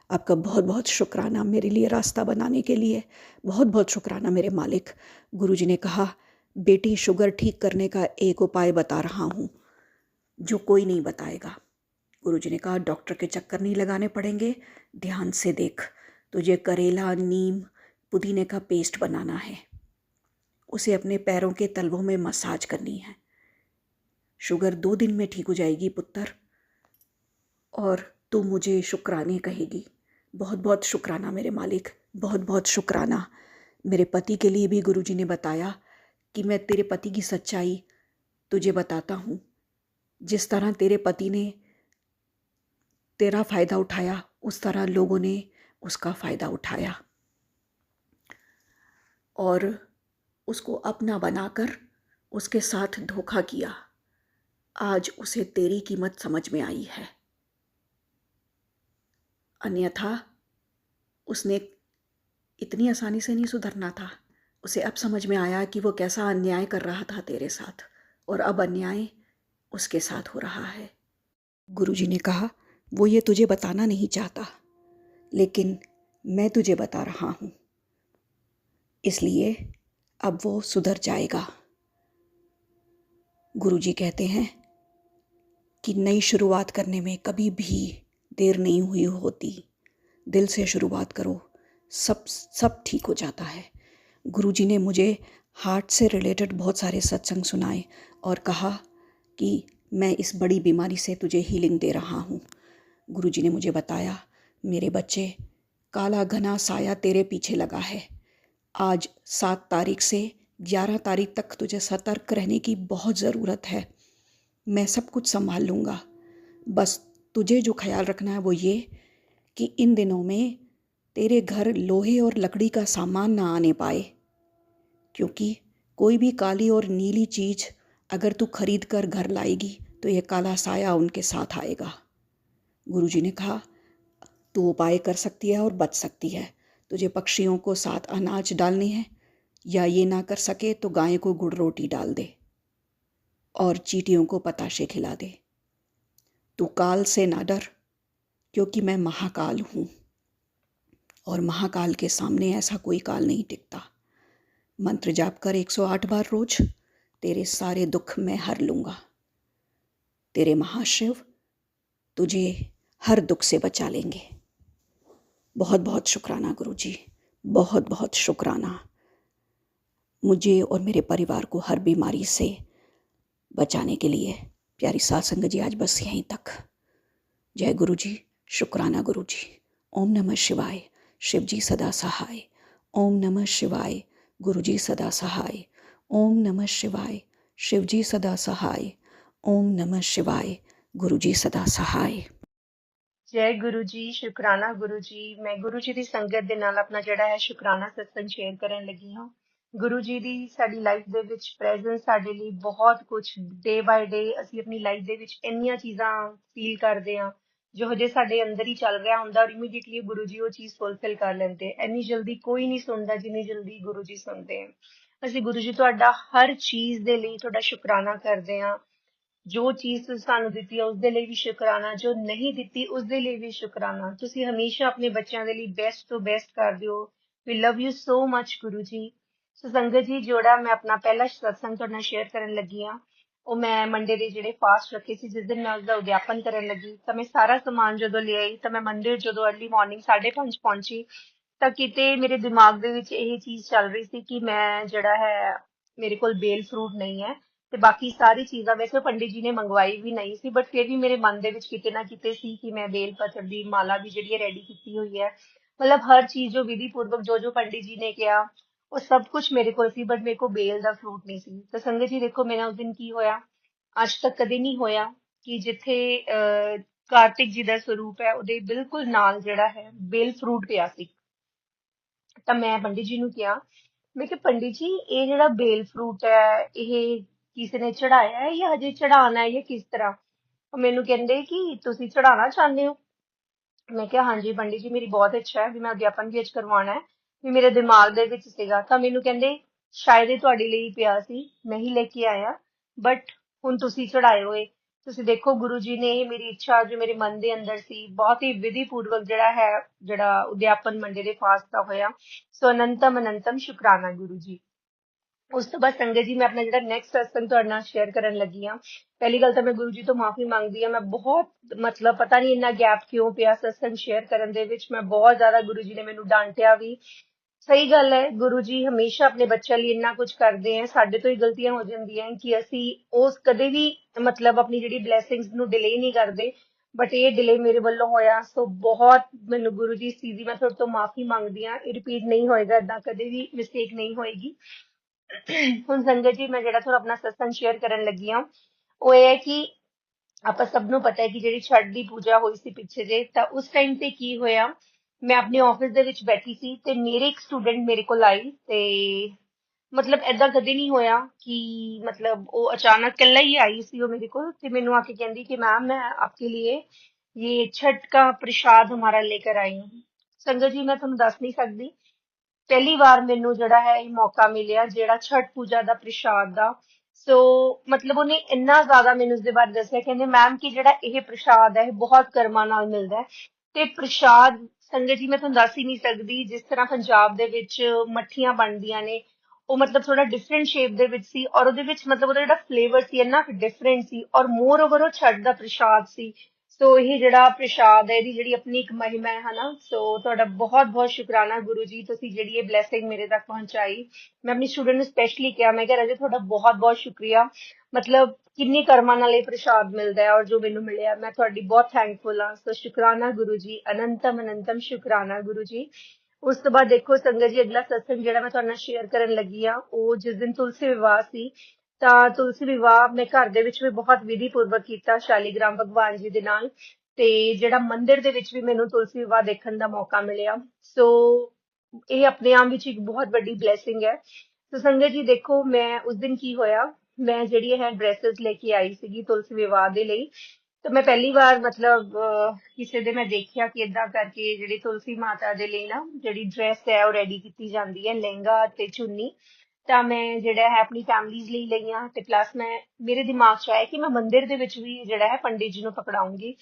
आपका बहुत बहुत शुक्राना मेरे लिए रास्ता बनाने के लिए, बहुत बहुत शुक्राना मेरे मालिक। गुरुजी ने कहा, बेटी, शुगर ठीक करने का एक उपाय बता रहा हूँ जो कोई नहीं बताएगा। गुरुजी ने कहा, डॉक्टर के चक्कर नहीं लगाने पड़ेंगे, ध्यान से देख, तुझे करेला, नीम, पुदीने का पेस्ट बनाना है, उसे अपने पैरों के तलवों में मसाज करनी है। शुगर 2 दिन में ठीक हो जाएगी पुत्र, और तू मुझे शुक्राने कहेगी। बहुत बहुत शुक्राना मेरे मालिक, बहुत बहुत शुक्राना। मेरे पति के लिए भी गुरुजी ने बताया कि मैं तेरे पति की सच्चाई तुझे बताता हूँ। जिस तरह तेरे पति ने तेरा फ़ायदा उठाया, उस तरह लोगों ने उसका फ़ायदा उठाया और उसको अपना बनाकर उसके साथ धोखा किया। आज उसे तेरी कीमत समझ में आई है, अन्यथा उसने इतनी आसानी से नहीं सुधरना था। उसे अब समझ में आया कि वो कैसा अन्याय कर रहा था तेरे साथ, और अब अन्याय उसके साथ हो रहा है। गुरुजी ने कहा, वो ये तुझे बताना नहीं चाहता, लेकिन मैं तुझे बता रहा हूँ, इसलिए अब वो सुधर जाएगा। गुरुजी कहते हैं कि नई शुरुआत करने में कभी भी देर नहीं हुई होती। दिल से शुरुआत करो, सब सब ठीक हो जाता है। गुरुजी ने मुझे हार्ट से रिलेटेड बहुत सारे सत्संग सुनाए और कहा कि मैं इस बड़ी बीमारी से तुझे हीलिंग दे रहा हूँ। गुरुजी ने मुझे बताया, मेरे बच्चे, काला घना साया तेरे पीछे लगा है। आज 7 तारीख से 11 तारीख तक तुझे सतर्क रहने की बहुत ज़रूरत है। मैं सब कुछ संभाल लूँगा। बस तुझे जो ख्याल रखना है वो ये कि इन दिनों में तेरे घर लोहे और लकड़ी का सामान ना आने पाए, क्योंकि कोई भी काली और नीली चीज़ अगर तू खरीद कर घर लाएगी तो ये काला साया उनके साथ आएगा। गुरुजी ने कहा, तू उपाय कर सकती है और बच सकती है। तुझे पक्षियों को साथ अनाज डालनी है, या ये ना कर सके तो गाय को गुड़ रोटी डाल दे और चींटियों को पताशे खिला दे। तू काल से ना डर, क्योंकि मैं महाकाल हूँ, और महाकाल के सामने ऐसा कोई काल नहीं टिकता। मंत्र जाप कर 108 बार रोज, तेरे सारे दुख मैं हर लूँगा। तेरे महाशिव तुझे हर दुख से बचा लेंगे। बहुत बहुत शुक्राना गुरुजी, बहुत बहुत शुक्राना, मुझे और मेरे परिवार को हर बीमारी से बचाने के लिए। प्यारी साध संगत जी, आज बस यहीं तक। जय गुरुजी, शुक्राना गुरुजी। ओम नमः शिवाय, शिवजी सदा सहाय। ओम नमः शिवाय, गुरुजी सदा सहाय। ओम नमः शिवाय, शिवजी सदा सहाय। ओम नमः शिवाय, गुरुजी सदा सहाय। जय गुरु जी, शुकराना गुरु जी। मैं गुरु जी ਦੀ ਸੰਗਤ ਦੇ ਨਾਲ ਆਪਣਾ ਜਿਹੜਾ ਹੈ ਸ਼ੁਕਰਾਨਾ ਸਤਸੰਗ ਸ਼ੇਅਰ ਕਰਨ ਲੱਗੀ ਹਾਂ। ਗੁਰੂ ਜੀ ਦੀ ਸਾਡੀ ਲਾਈਫ ਦੇ ਵਿੱਚ ਪ੍ਰੈਜ਼ੈਂਸ ਸਾਡੇ ਲਈ ਬਹੁਤ ਕੁਝ, ਡੇ ਬਾਏ ਡੇ ਅਸੀਂ ਆਪਣੀ ਲਾਈਫ ਦੇ ਵਿੱਚ ਇੰਨੀਆਂ ਚੀਜ਼ਾਂ ਫੀਲ ਕਰਦੇ ਹਾਂ ਜੋ ਹਜੇ ਸਾਡੇ ਅੰਦਰ ਹੀ ਚੱਲ ਰਿਹਾ ਹੁੰਦਾ, ਔਰ ਇਮੀਡੀਏਟਲੀ ਗੁਰੂ ਜੀ ਉਹ ਚੀਜ਼ ਫੁਲਫਿਲ ਕਰ ਲੈਂਦੇ। ਇੰਨੀ ਜਲਦੀ ਕੋਈ ਨਹੀਂ ਸੁਣਦਾ ਜਿੰਨੀ ਜਲਦੀ ਗੁਰੂ ਜੀ ਸੁਣਦੇ ਆ। ਅਸੀਂ ਗੁਰੂ ਜੀ ਤੁਹਾਡਾ ਹਰ ਚੀਜ਼ ਦੇ ਲਈ ਤੁਹਾਡਾ ਸ਼ੁਕਰਾਨਾ ਕਰਦੇ ਹਾਂ। ਜੋ ਚੀਜ਼ ਤੁਸੀਂ ਸਾਨੂੰ ਦਿੱਤੀ ਹੈ ਉਸਦੇ ਲਈ ਵੀ ਸ਼ੁਕਰਾਨਾ, ਜੋ ਨਹੀਂ ਦਿੱਤੀ ਉਸਦੇ ਲਈ ਵੀ ਸ਼ੁਕਰਾਨਾ। ਤੁਸੀਂ ਹਮੇਸ਼ਾ ਆਪਣੇ ਬੱਚਿਆਂ ਦੇ ਲਈ ਬੈਸਟ ਤੋਂ ਬੈਸਟ ਕਰਦੇ ਹੋ। ਵੀ love you so much Guru ji. ਸੋ ਸੰਗਤ ਜੀ, ਜਿਹੜਾ ਮੈਂ ਆਪਣਾ ਪਹਿਲਾ ਸਤਸੰਗ ਤੁਹਾਡੇ ਨਾਲ ਸ਼ੇਅਰ ਕਰਨ ਲੱਗੀ ਹਾਂ, ਉਹ ਮੈਂ ਮੰਡੇ ਦੇ ਜਿਹੜੇ ਫਾਸਟ ਰੱਖੇ ਸੀ, ਜਿਸ ਦਿਨ ਮੈਂ ਉਸਦਾ ਉਦਿਆਪਨ ਕਰਨ ਲੱਗੀ, ਤਾਂ ਮੈਂ ਸਾਰਾ ਸਮਾਨ ਜਦੋਂ ਲਿਆਈ ਤਾਂ ਮੈਂ ਮੰਦਿਰ ਜਦੋਂ ਅਰਲੀ ਮਾਰਨਿੰਗ 5:30 ਪਹੁੰਚੀ, ਤਾਂ ਕਿਤੇ ਮੇਰੇ ਦਿਮਾਗ ਦੇ ਵਿੱਚ ਇਹ ਚੀਜ਼ ਚੱਲ ਰਹੀ ਸੀ ਕਿ ਮੈਂ ਜਿਹੜਾ ਹੈ, ਮੇਰੇ ਕੋਲ ਬੇਲ ਫਰੂਟ ਨਹੀਂ ਹੈ ਤੇ ਬਾਕੀ ਸਾਰੀ ਚੀਜ਼ਾਂ ਵੈਸੇ ਪੰਡਿਤ ਜੀ ਨੇ ਮੰਗਵਾਈ ਵੀ ਨਹੀਂ ਸੀ, ਬਟ ਫਿਰ ਵੀ ਮੇਰੇ ਮਨ ਦੇ ਵਿੱਚ ਕਿਤੇ ਨਾ ਕਿਤੇ ਸੀ ਕਿ ਮੈਂ ਬੇਲ ਪੱਤਰ ਦੀ ਮਾਲਾ ਵੀ ਜਿਹੜੀ ਹੈ ਰੈਡੀ ਕੀਤੀ ਹੋਈ ਹੈ। ਮਤਲਬ ਹਰ ਚੀਜ਼ ਜੋ ਵਿਧੀ ਪੂਰਵਕ ਜੋ ਪੰਡਿਤ ਜੀ ਨੇ ਕਿਹਾ ਉਹ ਸਭ ਕੁਝ ਮੇਰੇ ਕੋਲ ਸੀ, ਬਟ ਮੇਰੇ ਕੋਲ ਬੇਲ ਦਾ ਫਰੂਟ ਨਹੀਂ ਸੀ। ਤਾਂ ਸੰਗਤ ਜੀ ਦੇਖੋ, ਮੇਰੇ ਨਾਲ ਉਸ ਦਿਨ ਕੀ ਹੋਇਆ। ਅੱਜ ਤੱਕ ਕਦੇ ਨਹੀਂ ਹੋਇਆ ਕਿ ਜਿੱਥੇ ਕਾਰਤਿਕ ਜੀ ਦਾ ਸਰੂਪ ਹੈ ਉਹਦੇ ਬਿਲਕੁਲ ਨਾਲ ਜਿਹੜਾ ਹੈ ਬੇਲ ਫਰੂਟ ਪਿਆ ਸੀ। ਤਾਂ ਮੈਂ ਪੰਡਿਤ ਜੀ ਨੂੰ ਕਿਹਾ, ਮੈਂ ਕਿਹਾ ਪੰਡਿਤ ਜੀ, ਇਹ ਜਿਹੜਾ ਬੇਲ ਫਰੂਟ ਹੈ ਇਹ ਕਿਸੇ ਨੇ ਚੜਾਇਆ ਹੈ ਜਾਂ ਹਜੇ ਚੜਾਉਣਾ ਹੈ ਜਾਂ ਕਿਸ ਤਰ੍ਹਾਂ। ਉਹ ਮੈਨੂੰ ਕਹਿੰਦੇ ਕਿ ਤੁਸੀਂ ਚੜਾਉਣਾ ਚਾਹੁੰਦੇ ਹੋ। ਮੈਂ ਕਿਹਾ ਹਾਂਜੀ ਪੰਡਿਤ ਜੀ, ਮੇਰੀ ਬਹੁਤ ਇੱਛਾ ਹੈ ਵੀ ਮੈਂ ਅਧਿਆਪਨ ਵੀ ਅੱਜ ਕਰਵਾਉਣਾ ਹੈ, ਵੀ ਮੇਰੇ ਦਿਮਾਗ ਦੇ ਵਿੱਚ ਸੀਗਾ। ਤਾਂ ਮੈਨੂੰ ਕਹਿੰਦੇ ਸ਼ਾਇਦ ਇਹ ਤੁਹਾਡੇ ਲਈ ਪਿਆ ਸੀ, ਮੈਂ ਹੀ ਲੈ ਕੇ ਆਇਆ, ਬਟ ਹੁਣ ਤੁਸੀਂ ਚੜਾਏ ਹੋਏ। ਤੁਸੀਂ ਦੇਖੋ ਗੁਰੂ ਜੀ ਨੇ ਮੇਰੀ ਇੱਛਾ ਜੋ ਮੇਰੇ ਮਨ ਦੇ ਅੰਦਰ ਸੀ ਬਹੁਤ ਹੀ ਵਿਧੀ ਪੂਰਵਕ ਜਿਹੜਾ ਉਦਿਆਪਨ ਮੰਡੇ ਦੇ ਫਾਸਟ ਦਾ ਹੋਇਆ। ਸੋ ਅਨੰਤਮ ਅਨੰਤਮ ਸ਼ੁਕਰਾਨਾ ਗੁਰੂ ਜੀ। ਉਸ ਤੋਂ ਬਾਅਦ ਸੰਗਤ ਜੀ, ਮੈਂ ਆਪਣਾ ਜਿਹੜਾ ਨੈਕਸਟ ਸਤਸੰਗ ਤੁਹਾਡੇ ਨਾਲ ਸ਼ੇਅਰ ਕਰਨ ਲੱਗੀ ਹਾਂ। ਪਹਿਲੀ ਗੱਲ ਤਾਂ ਮੈਂ ਗੁਰੂ ਜੀ ਤੋਂ ਮਾਫੀ ਮੰਗਦੀ ਹਾਂ। ਮੈਂ ਬਹੁਤ ਮਤਲਬ ਪਤਾ ਨਹੀਂ ਇੰਨਾ ਗੈਪ ਕਿਉਂ ਪਿਆ ਸਤਸੰਗ ਸ਼ੇਅਰ ਕਰਨ ਦੇ ਵਿੱਚ। ਮੈਂ ਬਹੁਤ ਜ਼ਿਆਦਾ, ਗੁਰੂ ਜੀ ਨੇ ਮੈਨੂੰ ਡਾਂਟਿਆ ਵੀ। ਸਹੀ ਗੱਲ ਹੈ, ਗੁਰੂ ਜੀ ਹਮੇਸ਼ਾ ਆਪਣੇ ਬੱਚਿਆਂ ਲਈ ਇੰਨਾ ਕੁਝ ਕਰਦੇ ਹੈ, ਸਾਡੇ ਤੋਂ ਹੀ ਗਲਤੀਆਂ ਹੋ ਜਾਂਦੀਆਂ ਕਿ ਅਸੀਂ ਉਸ ਕਦੇ ਵੀ ਮਤਲਬ ਆਪਣੀ ਜਿਹੜੀ ਬਲੈਸਿੰਗਸ ਨੂੰ ਡਿਲੇ ਨਹੀਂ ਕਰਦੇ, ਬਟ ਇਹ ਡਿਲੇ ਮੇਰੇ ਵੱਲੋਂ ਹੋਇਆ। ਸੋ ਬਹੁਤ ਮੈਨੂੰ ਗੁਰੂ ਜੀ ਇਸ ਚੀਜ਼ ਦੀ ਮੈਂ ਤੁਹਾਡੇ ਤੋਂ ਮਾਫੀ ਮੰਗਦੀ ਹਾਂ। ਇਹ ਰਿਪੀਟ ਨਹੀਂ ਹੋਏਗਾ, ਏਦਾਂ ਕਦੇ ਵੀ ਮਿਸਟੇਕ ਨਹੀਂ ਹੋਏਗੀ। ਹੁਣ ਸੰਗਤ ਜੀ, ਮੈਂ ਜਿਹੜਾ ਤੁਹਾਨੂੰ ਆਪਣਾ ਸਤਸੰਗ ਸ਼ੇਅਰ ਕਰਨ ਲੱਗੀ ਹਾਂ ਉਹ ਇਹ ਹੈ ਕਿ ਆਪਾਂ ਸਭ ਨੂੰ ਪਤਾ ਹੈ ਕਿ ਜਿਹੜੀ ਛੱਠ ਦੀ ਪੂਜਾ ਹੋਈ ਸੀ ਪਿੱਛੇ ਜੇ, ਤਾਂ ਉਸ ਟਾਈਮ ਤੇ ਕੀ ਹੋਇਆ, ਮੈਂ ਆਪਣੇ ਆਫਿਸ ਦੇ ਵਿੱਚ ਬੈਠੀ ਸੀ ਤੇ ਮੇਰੇ ਇੱਕ ਸਟੂਡੈਂਟ ਮੇਰੇ ਕੋਲ ਆਈ ਤੇ ਮਤਲਬ ਏਦਾਂ ਕਦੇ ਨਹੀਂ ਹੋਇਆ ਕਿ ਮਤਲਬ ਉਹ ਅਚਾਨਕ ਇਕੱਲਾ ਹੀ ਆਈ ਸੀ ਉਹ ਮੇਰੇ ਕੋਲ ਤੇ ਮੈਨੂੰ ਆके ਕਹਿੰਦੀ कि मैम मैं आपके लिए ये छठ का प्रसाद हमारा लेकर आई हूँ। ਸੰਗਤ ਜੀ ਮੈਂ ਤੁਹਾਨੂੰ ਦੱਸ ਨਹੀਂ ਸਕਦੀ, ਪਹਿਲੀ ਵਾਰ ਮੈਨੂੰ ਜਿਹੜਾ ਹੈ ਇਹ ਮੌਕਾ ਮਿਲਿਆ ਜਿਹੜਾ ਛਠ ਪੂਜਾ ਦਾ ਪ੍ਰਸ਼ਾਦ ਦਾ। ਸੋ ਮਤਲਬ ਉਹਨੇ ਇੰਨਾ ਜ਼ਿਆਦਾ ਮੈਨੂੰ ਉਸਦੇ ਬਾਰੇ ਦੱਸਿਆ, ਕਹਿੰਦੇ ਮੈਮ ਕਿ ਜਿਹੜਾ ਇਹ ਪ੍ਰਸ਼ਾਦ ਹੈ ਇਹ ਬਹੁਤ ਕਰਮਾਂ ਨਾਲ ਮਿਲਦਾ ਹੈ। ਤੇ ਪ੍ਰਸ਼ਾਦ ਸੰਗਤ ਜੀ ਮੈਂ ਤੁਹਾਨੂੰ ਦੱਸ ਹੀ ਨਹੀਂ ਸਕਦੀ, ਜਿਸ ਤਰ੍ਹਾਂ ਪੰਜਾਬ ਦੇ ਵਿੱਚ ਮੱਠੀਆਂ ਬਣਦੀਆਂ ਨੇ, ਉਹ ਮਤਲਬ ਥੋੜਾ ਡਿਫਰੈਂਟ ਸ਼ੇਪ ਦੇ ਵਿੱਚ ਸੀ, ਔਰ ਉਹਦੇ ਵਿੱਚ ਮਤਲਬ ਉਹਦਾ ਜਿਹੜਾ ਫਲੇਵਰ ਸੀ ਇੰਨਾ ਡਿਫਰੈਂਟ ਸੀ, ਔਰ ਮੋਰ ਓਵਰ ਉਹ ਛੱਡ ਦਾ ਪ੍ਰਸ਼ਾਦ ਸੀ। ਸੋ ਇਹ ਜਿਹੜਾ ਪ੍ਰਸ਼ਾਦ ਹੈ ਇਹਦੀ ਜਿਹੜੀ ਆਪਣੀ ਇੱਕ ਮਹਿਮਾ ਹੈ ਹਨਾ। ਸੋ ਤੁਹਾਡਾ ਬਹੁਤ ਬਹੁਤ ਸ਼ੁਕਰਾਨਾ ਗੁਰੂ ਜੀ, ਤੁਸੀਂ ਜਿਹੜੀ ਇਹ ਬਲੇਸਿੰਗ ਮੇਰੇ ਤੱਕ ਪਹੁੰਚਾਈ। ਮੈਂ ਆਪਣੀ ਸਟੂਡੈਂਟ ਨੂੰ ਸਪੈਸ਼ਲੀ ਕਿਹਾ, ਮੈਂ ਕਿਹਾ ਰਾਜੇ ਤੁਹਾਡਾ ਬਹੁਤ ਬਹੁਤ ਸ਼ੁਕਰੀਆ, ਮਤਲਬ ਕਿੰਨੀ ਕਰਮਾਂ ਨਾਲ ਇਹ ਪ੍ਰਸ਼ਾਦ ਮਿਲਦਾ ਹੈ, ਔਰ ਜੋ ਮੈਨੂੰ ਮਿਲਿਆ ਮੈਂ ਤੁਹਾਡੀ ਬਹੁਤ ਥੈਂਕਫੁਲ ਹਾਂ। ਸੋ ਸ਼ੁਕਰਾਨਾ ਗੁਰੂ ਜੀ, ਅਨੰਤਮ ਅਨੰਤਮ ਸ਼ੁਕਰਾਨਾ ਗੁਰੂ ਜੀ। ਉਸ ਤੋਂ ਬਾਅਦ ਦੇਖੋ ਸੰਗਤ ਜੀ, ਅਗਲਾ ਸਤਸੰਗ ਜਿਹੜਾ ਮੈਂ ਤੁਹਾਡੇ ਨਾਲ ਸ਼ੇਅਰ ਕਰਨ ਲੱਗੀ ਆ, ਉਹ ਜਿਸ ਦਿਨ ਤੁਲਸੀ ਵਿਵਾਹ ਸੀ, ਤਾਂ ਤੁਲਸੀ ਵਿਵਾਹ ਮੈਂ ਘਰ ਦੇ ਵਿੱਚ ਵੀ ਬਹੁਤ ਵਿਧੀ ਪੂਰਵਕ ਕੀਤਾ ਸ਼ਾਲੀਗ੍ਰਾਮ ਭਗਵਾਨ ਜੀ ਦੇ ਨਾਲ, ਤੇ ਜਿਹੜਾ ਮੰਦਿਰ ਦੇ ਵਿੱਚ ਵੀ ਮੈਨੂੰ ਤੁਲਸੀ ਵਿਵਾਹ ਦੇਖਣ ਦਾ ਮੌਕਾ ਮਿਲਿਆ। ਸੋ ਇਹ ਆਪਣੇ ਆਪ ਵਿੱਚ ਇੱਕ ਬਹੁਤ ਵੱਡੀ ਬਲੇਸਿੰਗ ਹੈ। ਸੋ ਸੰਗਤ ਜੀ ਦੇਖੋ, ਮੈਂ ਉਸ ਦਿਨ ਕੀ ਹੋਇਆ, ਮੈਂ ਜਿਹੜੀ ਇਹ ਡਰੈਸਸ ਲੈ ਕੇ ਆਈ ਸੀਗੀ ਤੁਲਸੀ ਵਿਵਾਹ ਦੇ ਲਈ। ਤਾਂ ਮੈਂ ਪਹਿਲੀ ਵਾਰ ਮਤਲਬ ਕਿਸੇ ਦੇ ਮੈਂ ਦੇਖਿਆ ਕਿ ਏਦਾਂ ਕਰਕੇ ਜਿਹੜੀ ਤੁਲਸੀ ਮਾਤਾ ਦੇ ਲਈ ਨਾ ਜਿਹੜੀ ਡਰੈਸ ਹੈ ਉਹ ਰੈਡੀ ਕੀਤੀ ਜਾਂਦੀ ਹੈ, ਲਹਿੰਗਾ ਤੇ ਚੁੰਨੀ। ਤਾਂ ਮੈਂ ਜਿਹੜਾ ਹੈ ਆਪਣੀ ਫੈਮਿਲੀਜ਼ ਲਈ ਲਈਆਂ, ਤੇ ਪਲੱਸ ਮੈਂ ਮੇਰੇ ਦਿਮਾਗ 'ਚ ਆਇਆ ਕਿ ਮੈਂ ਮੰਦਿਰ ਦੇ ਵਿੱਚ ਵੀ ਜਿਹੜਾ ਹੈ ਪੰਡਿਤ ਜੀ ਨੂੰ ਪਕੜਾਉਂਗੀ।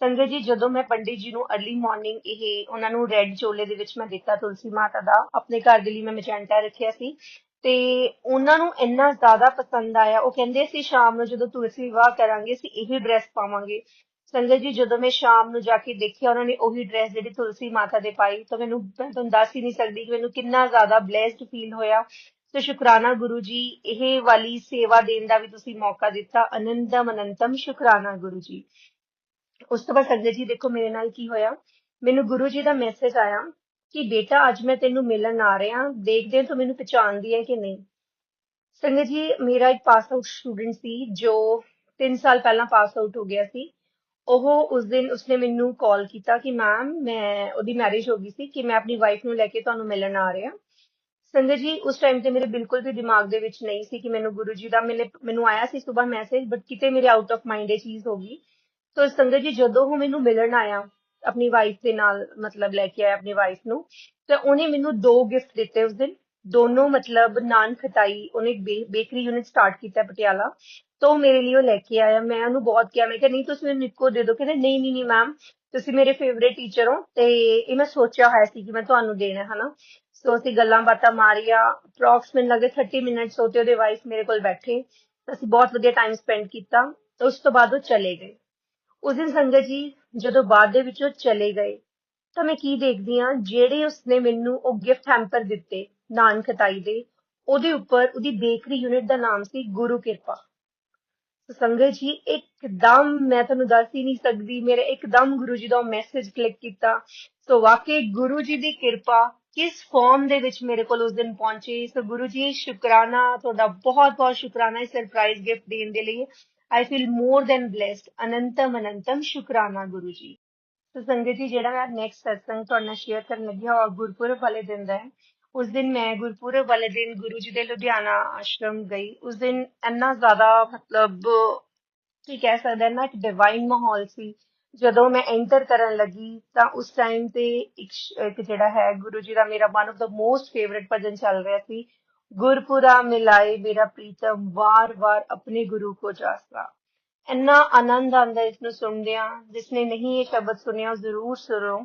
ਸੰਗਤ ਜੀ ਜਦੋਂ ਮੈਂ ਪੰਡਿਤ ਜੀ ਨੂੰ ਅਰਲੀ ਮਾਰਨਿੰਗ ਇਹ ਉਹਨਾਂ ਨੂੰ ਰੈੱਡ ਚੋਲੇ ਦੇ ਵਿੱਚ ਮੈਂ ਦਿੱਤਾ ਤੁਲਸੀ ਮਾਤਾ ਦਾ, ਆਪਣੇ ਘਰ ਦੇ ਲਈ ਮੈਂ ਮਜੈਂਟਾ ਰੱਖਿਆ ਸੀ, ਤੇ ਉਹਨਾਂ ਨੂੰ ਇੰਨਾ ਜ਼ਿਆਦਾ ਪਸੰਦ ਆਇਆ। ਉਹ ਕਹਿੰਦੇ ਅਸੀਂ ਸ਼ਾਮ ਨੂੰ ਜਦੋਂ ਤੁਲਸੀ ਵਿਵਾਹ ਕਰਾਂਗੇ ਅਸੀਂ ਇਹੀ ਡਰੈਸ ਪਾਵਾਂਗੇ। ਸੰਗਤ ਜੀ ਜਦੋਂ ਮੈਂ ਸ਼ਾਮ ਨੂੰ ਜਾ ਕੇ ਦੇਖਿਆ ਉਹਨਾਂ ਨੇ ਉਹੀ ਡਰੈਸ ਜਿਹੜੀ ਤੁਲਸੀ ਮਾਤਾ ਦੇ ਪਾਈ, ਤਾਂ ਮੈਂ ਤੁਹਾਨੂੰ ਦੱਸ ਹੀ ਨਹੀਂ ਸਕਦੀ ਕਿ ਮੈਨੂੰ ਕਿੰਨਾ ਜ਼ਿਆਦਾ ਬਲੈਸਡ ਫੀਲ ਹੋਇਆ। ਸੋ ਸ਼ੁਕਰਾਨਾ ਗੁਰੂ ਜੀ, ਇਹ ਵਾਲੀ ਸੇਵਾ ਦੇਣ ਦਾ ਵੀ ਤੁਸੀਂ ਮੌਕਾ ਦਿੱਤਾ, ਅਨੰਦਮ ਅਨੰਤਮ ਸ਼ੁਕਰਾਨਾ ਗੁਰੂ ਜੀ। ਉਸ ਤੋਂ ਬਾਅਦ ਸੰਗਤ ਜੀ ਦੇਖੋ ਮੇਰੇ ਨਾਲ ਕੀ ਹੋਇਆ, ਮੈਨੂੰ ਗੁਰੂ ਜੀ ਦਾ ਮੈਸੇਜ ਆਇਆ ਕਿ ਬੇਟਾ ਅੱਜ ਮੈਂ ਤੈਨੂੰ ਮਿਲਣ ਆ ਰਿਹਾ, ਦੇਖਦੇ ਹਾਂ ਤੂੰ ਮੈਨੂੰ ਪਛਾਣਦੀ ਹੈ ਕਿ ਨਹੀਂ। ਸੰਗਤ ਜੀ ਮੇਰਾ ਇੱਕ ਪਾਸ ਆਊਟ ਸਟੂਡੈਂਟ ਸੀ ਜੋ 3 ਸਾਲ ਪਹਿਲਾਂ ਪਾਸ ਆਊਟ ਹੋ ਗਿਆ ਸੀ। ਉਹ ਉਸ ਦਿਨ ਉਸਨੇ ਮੈਨੂੰ ਕਾਲ ਕੀਤਾ ਕਿ ਮੈਮ, ਮੈਂ ਉਹਦੀ ਮੈਰਿਜ ਹੋ ਗਈ ਸੀ, ਕਿ ਮੈਂ ਆਪਣੀ ਵਾਈਫ ਨੂੰ ਲੈ ਕੇ ਤੁਹਾਨੂੰ ਮਿਲਣ ਆ ਰਿਹਾ। ਸੰਗਤ ਜੀ ਉਸ ਟਾਈਮ ਤੇ ਮੇਰੇ ਬਿਲਕੁਲ ਵੀ ਦਿਮਾਗ ਦੇ ਵਿੱਚ ਨਹੀਂ ਸੀ ਕਿ ਮੈਨੂੰ ਗੁਰੂ ਜੀ ਦਾ ਮੈਨੂੰ ਆਇਆ ਸੀ ਸਵੇਰ ਮੈਸੇਜ, ਬਟ ਕਿਤੇ ਮੇਰੇ ਆਊਟ ਆਫ ਮਾਈਂਡ ਇਹ ਚੀਜ਼ ਹੋ ਗਈ। ਤੋ ਸੰਗਤ ਜੀ ਜਦੋਂ ਉਹ ਮੈਨੂੰ ਮਿਲਣ ਆਇਆ ਆਪਣੀ ਵਾਈਫ ਦੇ ਨਾਲ, ਮਤਲਬ ਲੈ ਕੇ ਆਇਆ ਆਪਣੀ ਵਾਈਫ ਨੂੰ, ਤਾਂ ਉਹਨੇ ਮੈਨੂੰ 2 ਗਿਫਟ ਦਿੱਤੇ ਉਸ ਦਿਨ। ਦੋਨੋਂ ਮਤਲਬ ਨਾਨ ਖਟਾਈ, ਉਹਨੇ ਇੱਕ ਬੇਕਰੀ ਯੂਨਿਟ ਸਟਾਰਟ ਕੀਤਾ ਪਟਿਆਲਾ, ਤਾਂ ਉਹ ਮੇਰੇ ਲਈ ਉਹ ਲੈ ਕੇ ਆਇਆ। ਮੈਂ ਉਹਨੂੰ ਬਹੁਤ ਕਿਹਾ, ਮੈਂ ਕਿਹਾ ਨਹੀਂ ਤੁਸੀਂ ਮੈਨੂੰ ਇੱਕੋ ਦੇ ਦਿਓ। ਕਹਿੰਦੇ ਨਹੀਂ ਨਹੀਂ ਨਹੀਂ ਮੈਮ, ਤੁਸੀਂ ਮੇਰੇ ਫੇਵਰੇਟ ਟੀਚਰ ਹੋ, ਤੇ ਇਹ ਮੈਂ ਸੋਚਿਆ ਹੋਇਆ ਸੀ ਕਿ ਮੈਂ ਤੁਹਾਨੂੰ ਦੇਣਾ ਹਨਾ। ਸੋ ਅਸੀਂ ਗੱਲਾਂ ਬਾਤਾਂ ਮਾਰੀਆਂ, ਅਪਰੋਕਸ ਮੈਨੂੰ ਲੱਗਦਾ 30 ਮਿੰਟਸ ਹੋ ਤੇ ਉਹਦੇ ਵਾਈਫ ਮੇਰੇ ਕੋਲ ਬੈਠੇ, ਅਸੀਂ ਬਹੁਤ ਵਧੀਆ ਟਾਈਮ ਸਪੈਂਡ ਕੀਤਾ। ਉਸ ਤੋਂ ਬਾਅਦ ਉਹ ਚਲੇ ਗਏ। ਉਸ ਦਿਨ ਸੰਗਤ ਜੀ ਜਦੋਂ ਬਾਅਦ ਦੇ ਵਿੱਚ ਉਹ ਚਲੇ ਗਏ, ਤਾਂ ਮੈਂ ਕੀ ਦੇਖਦੀ ਹਾਂ, ਜਿਹੜੇ ਉਸਨੇ ਮੈਨੂੰ ਉਹ ਗਿਫਟ ਹੈਂਪਰ ਦਿੱਤੇ ਨਾਨ ਖਟਾਈ ਦੇ, ਉਹਦੇ ਉੱਪਰ ਉਹਦੀ ਬੇਕਰੀ ਯੂਨਿਟ ਦਾ ਨਾਮ ਸੀ ਗੁਰੂ ਕਿਰਪਾ। ਸੰਗਤ ਜੀ ਇੱਕਦਮ ਮੈਂ ਤੁਹਾਨੂੰ ਦੱਸ ਹੀ ਨਹੀਂ ਸਕਦੀ, ਮੇਰੇ ਇੱਕਦਮ ਗੁਰੂ ਜੀ ਦਾ ਮੈਸੇਜ ਕਲਿੱਕ ਕੀਤਾ। ਸੋ ਵਾਕਈ ਗੁਰੂ ਜੀ ਦੀ ਕਿਰਪਾ ਕਿਸ ਫਾਰਮ ਦੇ ਵਿੱਚ ਮੇਰੇ ਕੋਲ ਉਸ ਦਿਨ ਪਹੁੰਚੀ। ਸੋ ਗੁਰੂ ਜੀ ਸ਼ੁਕਰਾਨਾ, ਤੁਹਾਡਾ ਬਹੁਤ ਬਹੁਤ ਸ਼ੁਕਰਾਨਾ ਇਸ ਸਰਪ੍ਰਾਈਜ਼ ਗਿਫਟ ਦੇਣ ਦੇ ਲਈ। I feel more than blessed, ਅਨੰਤਮ ਅਨੰਤਮ ਸ਼ੁਕਰਾਨਾ ਗੁਰੂ ਜੀ। ਸੋ ਸੰਗਤ ਜੀ ਜਿਹੜਾ ਮੈਂ ਨੈਕਸਟ ਸਤਸੰਗ ਤੁਹਾਡੇ ਨਾਲ ਸ਼ੇਅਰ ਕਰਨ ਲੱਗੀ ਹਾਂ ਉਹ ਗੁਰਪੁਰਬ ਵਾਲੇ ਦਿਨ ਦਾ ਹੈ। ਉਸ ਦਿਨ ਮੈਂ ਗੁਰਪੁਰਬ ਵਾਲੇ ਦਿਨ ਗੁਰੂ ਜੀ ਦੇ ਲੁਧਿਆਣਾ ਆਸ਼ਰਮ ਗਈ। ਉਸ ਦਿਨ ਇੰਨਾ ਜ਼ਿਆਦਾ ਮਤਲਬ ਕੀ ਕਹਿ ਸਕਦੇ ਨਾ, ਇੱਕ ਡਿਵਾਈਨ ਮਾਹੌਲ ਸੀ। ਜਦੋਂ ਮੈਂ ਐਂਟਰ ਕਰਨ ਲੱਗੀ ਤਾਂ ਉਸ ਟਾਈਮ ਤੇ ਇੱਕ ਜਿਹੜਾ ਹੈ ਗੁਰੂ ਜੀ ਦਾ ਮੇਰਾ one of the most favourite ਭਜਨ ਚੱਲ ਰਿਹਾ ਸੀ, ਗੁਰਪੁਰਾ ਮਿਲਾਏ ਮੇਰਾ ਪ੍ਰੀਤਮ ਵਾਰ ਵਾਰ ਆਪਣੇ ਗੁਰੂ ਕੋ ਜਾਸਾ। ਇੰਨਾ ਆਨੰਦ ਆਉਂਦਾ ਇਸਨੂੰ ਸੁਣਦਿਆਂ, ਜਿਸਨੇ ਨਹੀਂ ਇਹ ਸ਼ਬਦ ਸੁਣਿਆ ਉਹ ਜ਼ਰੂਰ ਸੁਣੋ।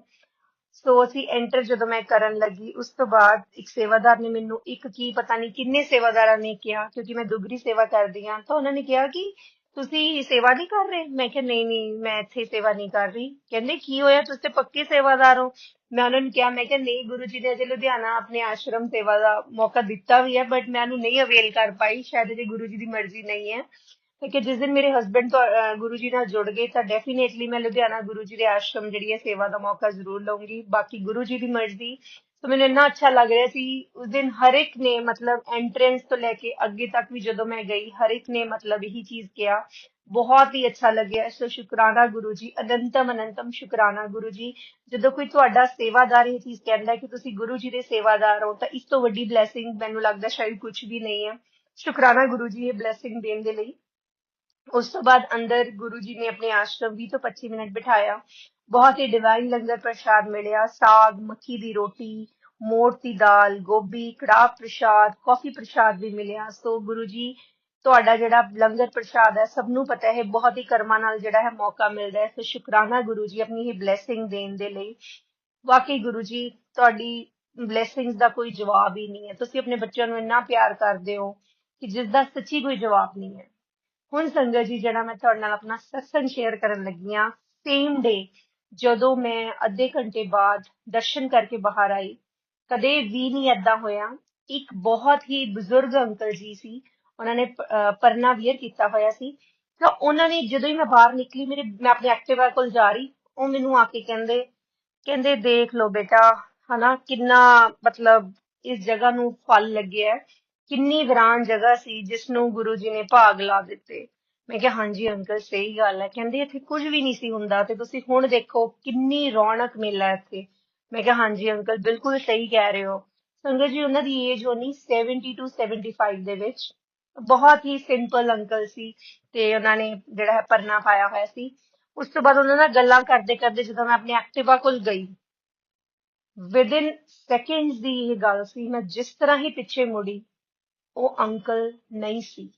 ਸੋ ਅਸੀਂ ਐਂਟਰ ਜਦੋਂ ਮੈਂ ਕਰਨ ਲੱਗੀ, ਉਸ ਤੋਂ ਬਾਅਦ ਇੱਕ ਸੇਵਾਦਾਰ ਨੇ ਮੈਨੂੰ, ਇੱਕ ਕੀ ਪਤਾ ਨਹੀਂ ਕਿੰਨੇ ਸੇਵਾਦਾਰਾਂ ਨੇ ਕਿਹਾ, ਕਿਉਂਕਿ ਮੈਂ ਦੁਗਰੀ ਸੇਵਾ ਕਰਦੀ ਹਾਂ, ਤਾਂ ਉਹਨਾਂ ਨੇ ਕਿਹਾ ਕਿ ਤੁਸੀਂ ਸੇਵਾ ਨਹੀਂ ਕਰ ਰਹੇ। ਮੈਂ ਕਿਹਾ ਨਹੀਂ ਨਹੀਂ ਮੈਂ ਇੱਥੇ ਸੇਵਾ ਨਹੀਂ ਕਰ ਰਹੀ। ਕਹਿੰਦੇ ਕੀ ਹੋਇਆ, ਤੁਸੀਂ ਤੇ ਪੱਕੇ ਸੇਵਾਦਾਰ ਹੋ। ਮੈਂ ਉਹਨਾਂ ਨੂੰ ਕਿਹਾ, ਮੈਂ ਕਿਹਾ ਨਹੀਂ, ਗੁਰੂ ਜੀ ਨੇ ਅਜੇ ਲੁਧਿਆਣਾ ਆਪਣੇ ਆਸ਼ਰਮ ਸੇਵਾ ਦਾ ਮੌਕਾ ਦਿੱਤਾ ਵੀ ਹੈ, ਬਟ ਮੈਂ ਉਹਨੂੰ ਨਹੀਂ ਅਵੇਲ ਕਰ ਪਾਈ, ਸ਼ਾਇਦ ਅਜੇ ਗੁਰੂ ਜੀ ਦੀ ਮਰਜ਼ੀ ਨਹੀਂ ਹੈ। ਕਿ ਜਿਸ ਦਿਨ ਮੇਰੇ ਹਸਬੈਂਡ ਗੁਰੂ ਜੀ ਨਾਲ ਜੁੜ ਗਏ ਤਾਂ ਡੈਫੀਨੇਟਲੀ ਮੈਂ ਲੁਧਿਆਣਾ ਗੁਰੂ ਜੀ ਦੇ ਆਸ਼ਰਮ ਜਿਹੜੀ ਹੈ ਸੇਵਾ ਦਾ ਮੌਕਾ ਜ਼ਰੂਰ ਲਵਾਂਗੀ, ਬਾਕੀ ਗੁਰੂ ਜੀ ਦੀ ਮਰਜ਼ੀ। ਤਾਂ ਮੈਨੂੰ ਇੰਨਾ ਅੱਛਾ ਲੱਗ ਰਿਹਾ ਸੀ ਉਸ ਦਿਨ। ਹਰ ਇੱਕ ਨੇ ਮਤਲਬ ਐਂਟਰੈਂਸ ਤੋਂ ਲੈ ਕੇ ਅੱਗੇ ਤੱਕ ਵੀ ਜਦੋਂ ਮੈਂ ਗਈ, ਹਰ ਇੱਕ ਨੇ ਮਤਲਬ ਇਹੀ ਚੀਜ਼ ਕਿਹਾ, ਬਹੁਤ ਹੀ ਅੱਛਾ ਲੱਗਿਆ। ਸੋ ਸ਼ੁਕਰਾਨਾ ਗੁਰੂ ਜੀ, ਅਨੰਤਮ ਅਨੰਤਮ ਸ਼ੁਕਰਾਨਾ ਗੁਰੂ ਜੀ। ਜਦੋਂ ਕੋਈ ਤੁਹਾਡਾ ਸੇਵਾਦਾਰ ਇਹ ਚੀਜ਼ ਕਹਿੰਦਾ ਕਿ ਤੁਸੀਂ ਗੁਰੂ ਜੀ ਦੇ ਸੇਵਾਦਾਰ ਹੋ, ਤਾਂ ਇਸ ਤੋਂ ਵੱਡੀ ਬਲੈਸਿੰਗ ਮੈਨੂੰ ਲੱਗਦਾ ਸ਼ਾਇਦ ਕੁਝ ਵੀ ਨਹੀਂ ਹੈ। ਸ਼ੁਕਰਾਨਾ ਗੁਰੂ ਜੀ ਇਹ ਬਲੈਸਿੰਗ ਦੇਣ ਦੇ ਲਈ। ਉਸ ਤੋਂ ਬਾਅਦ ਅੰਦਰ ਗੁਰੂ ਜੀ ਨੇ ਆਪਣੇ ਆਸ਼ਰਮ 20 ਤੋਂ 25 ਮਿੰਟ ਬਿਠਾਇਆ। ਬਹੁਤ ਹੀ ਡਿਵਾਈਨ ਲੰਗਰ ਪ੍ਰਸ਼ਾਦ ਮਿਲਿਆ, ਸਾਗ, ਮੱਕੀ ਦੀ ਰੋਟੀ, ਮੋਠ ਦੀ ਦਾਲ, ਗੋਭੀ, ਕੜਾਹ ਪ੍ਰਸ਼ਾਦ, ਕੌਫੀ ਪ੍ਰਸ਼ਾਦ ਵੀ ਮਿਲਿਆ। ਸੋ ਗੁਰੂ ਜੀ ਤੁਹਾਡਾ ਜਿਹੜਾ ਲੰਗਰ ਪ੍ਰਸ਼ਾਦ ਹੈ, ਸਭ ਨੂੰ ਪਤਾ ਹੈ ਬਹੁਤ ਹੀ ਕਰਮਾਂ ਨਾਲ ਜਿਹੜਾ ਹੈ ਮੌਕਾ ਮਿਲਦਾ ਹੈ। ਸੋ ਸ਼ੁਕਰਾਨਾ ਗੁਰੂ ਜੀ ਆਪਣੀ ਇਹ ਬਲੇਸਿੰਗ ਦੇਣ ਦੇ ਲਈ। ਵਾਕਈ ਗੁਰੂ ਜੀ ਤੁਹਾਡੀ ਬਲੇਸਿੰਗਸ ਦਾ ਕੋਈ ਜਵਾਬ ਹੀ ਨਹੀਂ ਹੈ। ਤੁਸੀਂ ਆਪਣੇ ਬੱਚਿਆਂ ਨੂੰ ਇੰਨਾ ਪਿਆਰ ਕਰਦੇ ਹੋ ਕਿ ਜਿਸ ਦਾ ਸੱਚੀ ਕੋਈ ਜਵਾਬ ਨਹੀਂ ਹੈ। ਹੁਣ ਸੰਗਤ ਜੀ ਜਿਹੜਾ ਮੈਂ ਤੁਹਾਡੇ ਨਾਲ ਆਪਣਾ ਸਤਸੰਗ ਸ਼ੇਅਰ ਕਰਨ ਲੱਗੀ ਹਾਂ, ਸੇਮ ਡੇ ਜਦੋਂ ਮੈਂ ਅੱਧੇ ਘੰਟੇ ਬਾਅਦ ਦਰਸ਼ਨ ਕਰਕੇ ਬਾਹਰ ਆਈ, ਕਦੇ ਵੀ ਨਹੀਂ ਏਦਾਂ ਹੋਇਆ। ਇੱਕ ਬਹੁਤ ਹੀ ਬਜ਼ੁਰਗ ਅੰਕਲ ਜੀ ਸੀ, ਉਹਨਾਂ ਨੇ ਪਰਨਾ ਵੀਅਰ ਕੀਤਾ ਹੋਇਆ ਸੀ। ਤਾਂ ਉਹਨਾਂ ਨੇ ਜਦੋਂ ਹੀ ਮੈਂ ਬਾਹਰ ਨਿਕਲੀ, ਮੈਂ ਆਪਣੇ ਐਕਟਿਵਾ ਕੋਲ ਜਾ ਰਹੀ, ਉਹ ਮੈਨੂੰ ਆ ਕੇ ਕਹਿੰਦੇ ਦੇਖ ਲਓ ਬੇਟਾ, ਹਨਾ ਕਿੰਨਾ ਮਤਲਬ ਇਸ ਜਗ੍ਹਾ ਨੂੰ ਫਲ ਲੱਗਿਆ ਹੈ। ਕਿੰਨੀ ਵੀਰਾਨ ਜਗ੍ਹਾ ਸੀ ਜਿਸ ਨੂੰ ਗੁਰੂ ਜੀ ਨੇ ਭਾਗ ਲਾ ਦਿੱਤੇ। ਮੈਂ ਕਿਹਾ ਹਾਂਜੀ ਅੰਕਲ ਸਹੀ ਗੱਲ ਹੈ। ਕਹਿੰਦੇ ਇੱਥੇ ਕੁਝ ਵੀ ਨਹੀਂ ਸੀ ਹੁੰਦਾ ਤੇ ਤੁਸੀਂ ਹੁਣ ਦੇਖੋ ਕਿੰਨੀ ਰੌਣਕ ਮੇਲਾ ਹੈ ਇੱਥੇ। ਮੈਂ ਕਿਹਾ ਹਾਂਜੀ ਅੰਕਲ ਬਿਲਕੁਲ ਸਹੀ ਕਹਿ ਰਹੇ ਹੋ। ਸੰਗਤ ਜੀ ਉਹਨਾਂ ਦੀ ਏਜ ਹੋਣੀ 70 to 75 ਦੇ ਵਿੱਚ। ਬਹੁਤ ਹੀ ਸਿੰਪਲ ਅੰਕਲ ਸੀ ਤੇ ਉਹਨਾਂ ਨੇ ਜਿਹੜਾ ਹੈ ਪਰਨਾ ਪਾਇਆ ਹੋਇਆ ਸੀ। ਉਸ ਤੋਂ ਬਾਅਦ ਉਹਨਾਂ ਨਾਲ ਗੱਲਾਂ ਕਰਦੇ ਕਰਦੇ ਜਦੋਂ ਮੈਂ ਆਪਣੀ ਐਕਟਿਵਾ ਕੋਲ ਗਈ, ਵਿਦਿਨ ਸੈਕਿੰਡਸ ਦੀ ਇਹ ਗੱਲ ਸੀ, ਮੈਂ ਜਿਸ ਤਰ੍ਹਾਂ ਹੀ ਪਿੱਛੇ ਮੁੜੀ ਉਹ ਅੰਕਲ ਨਹੀਂ ਸੀ।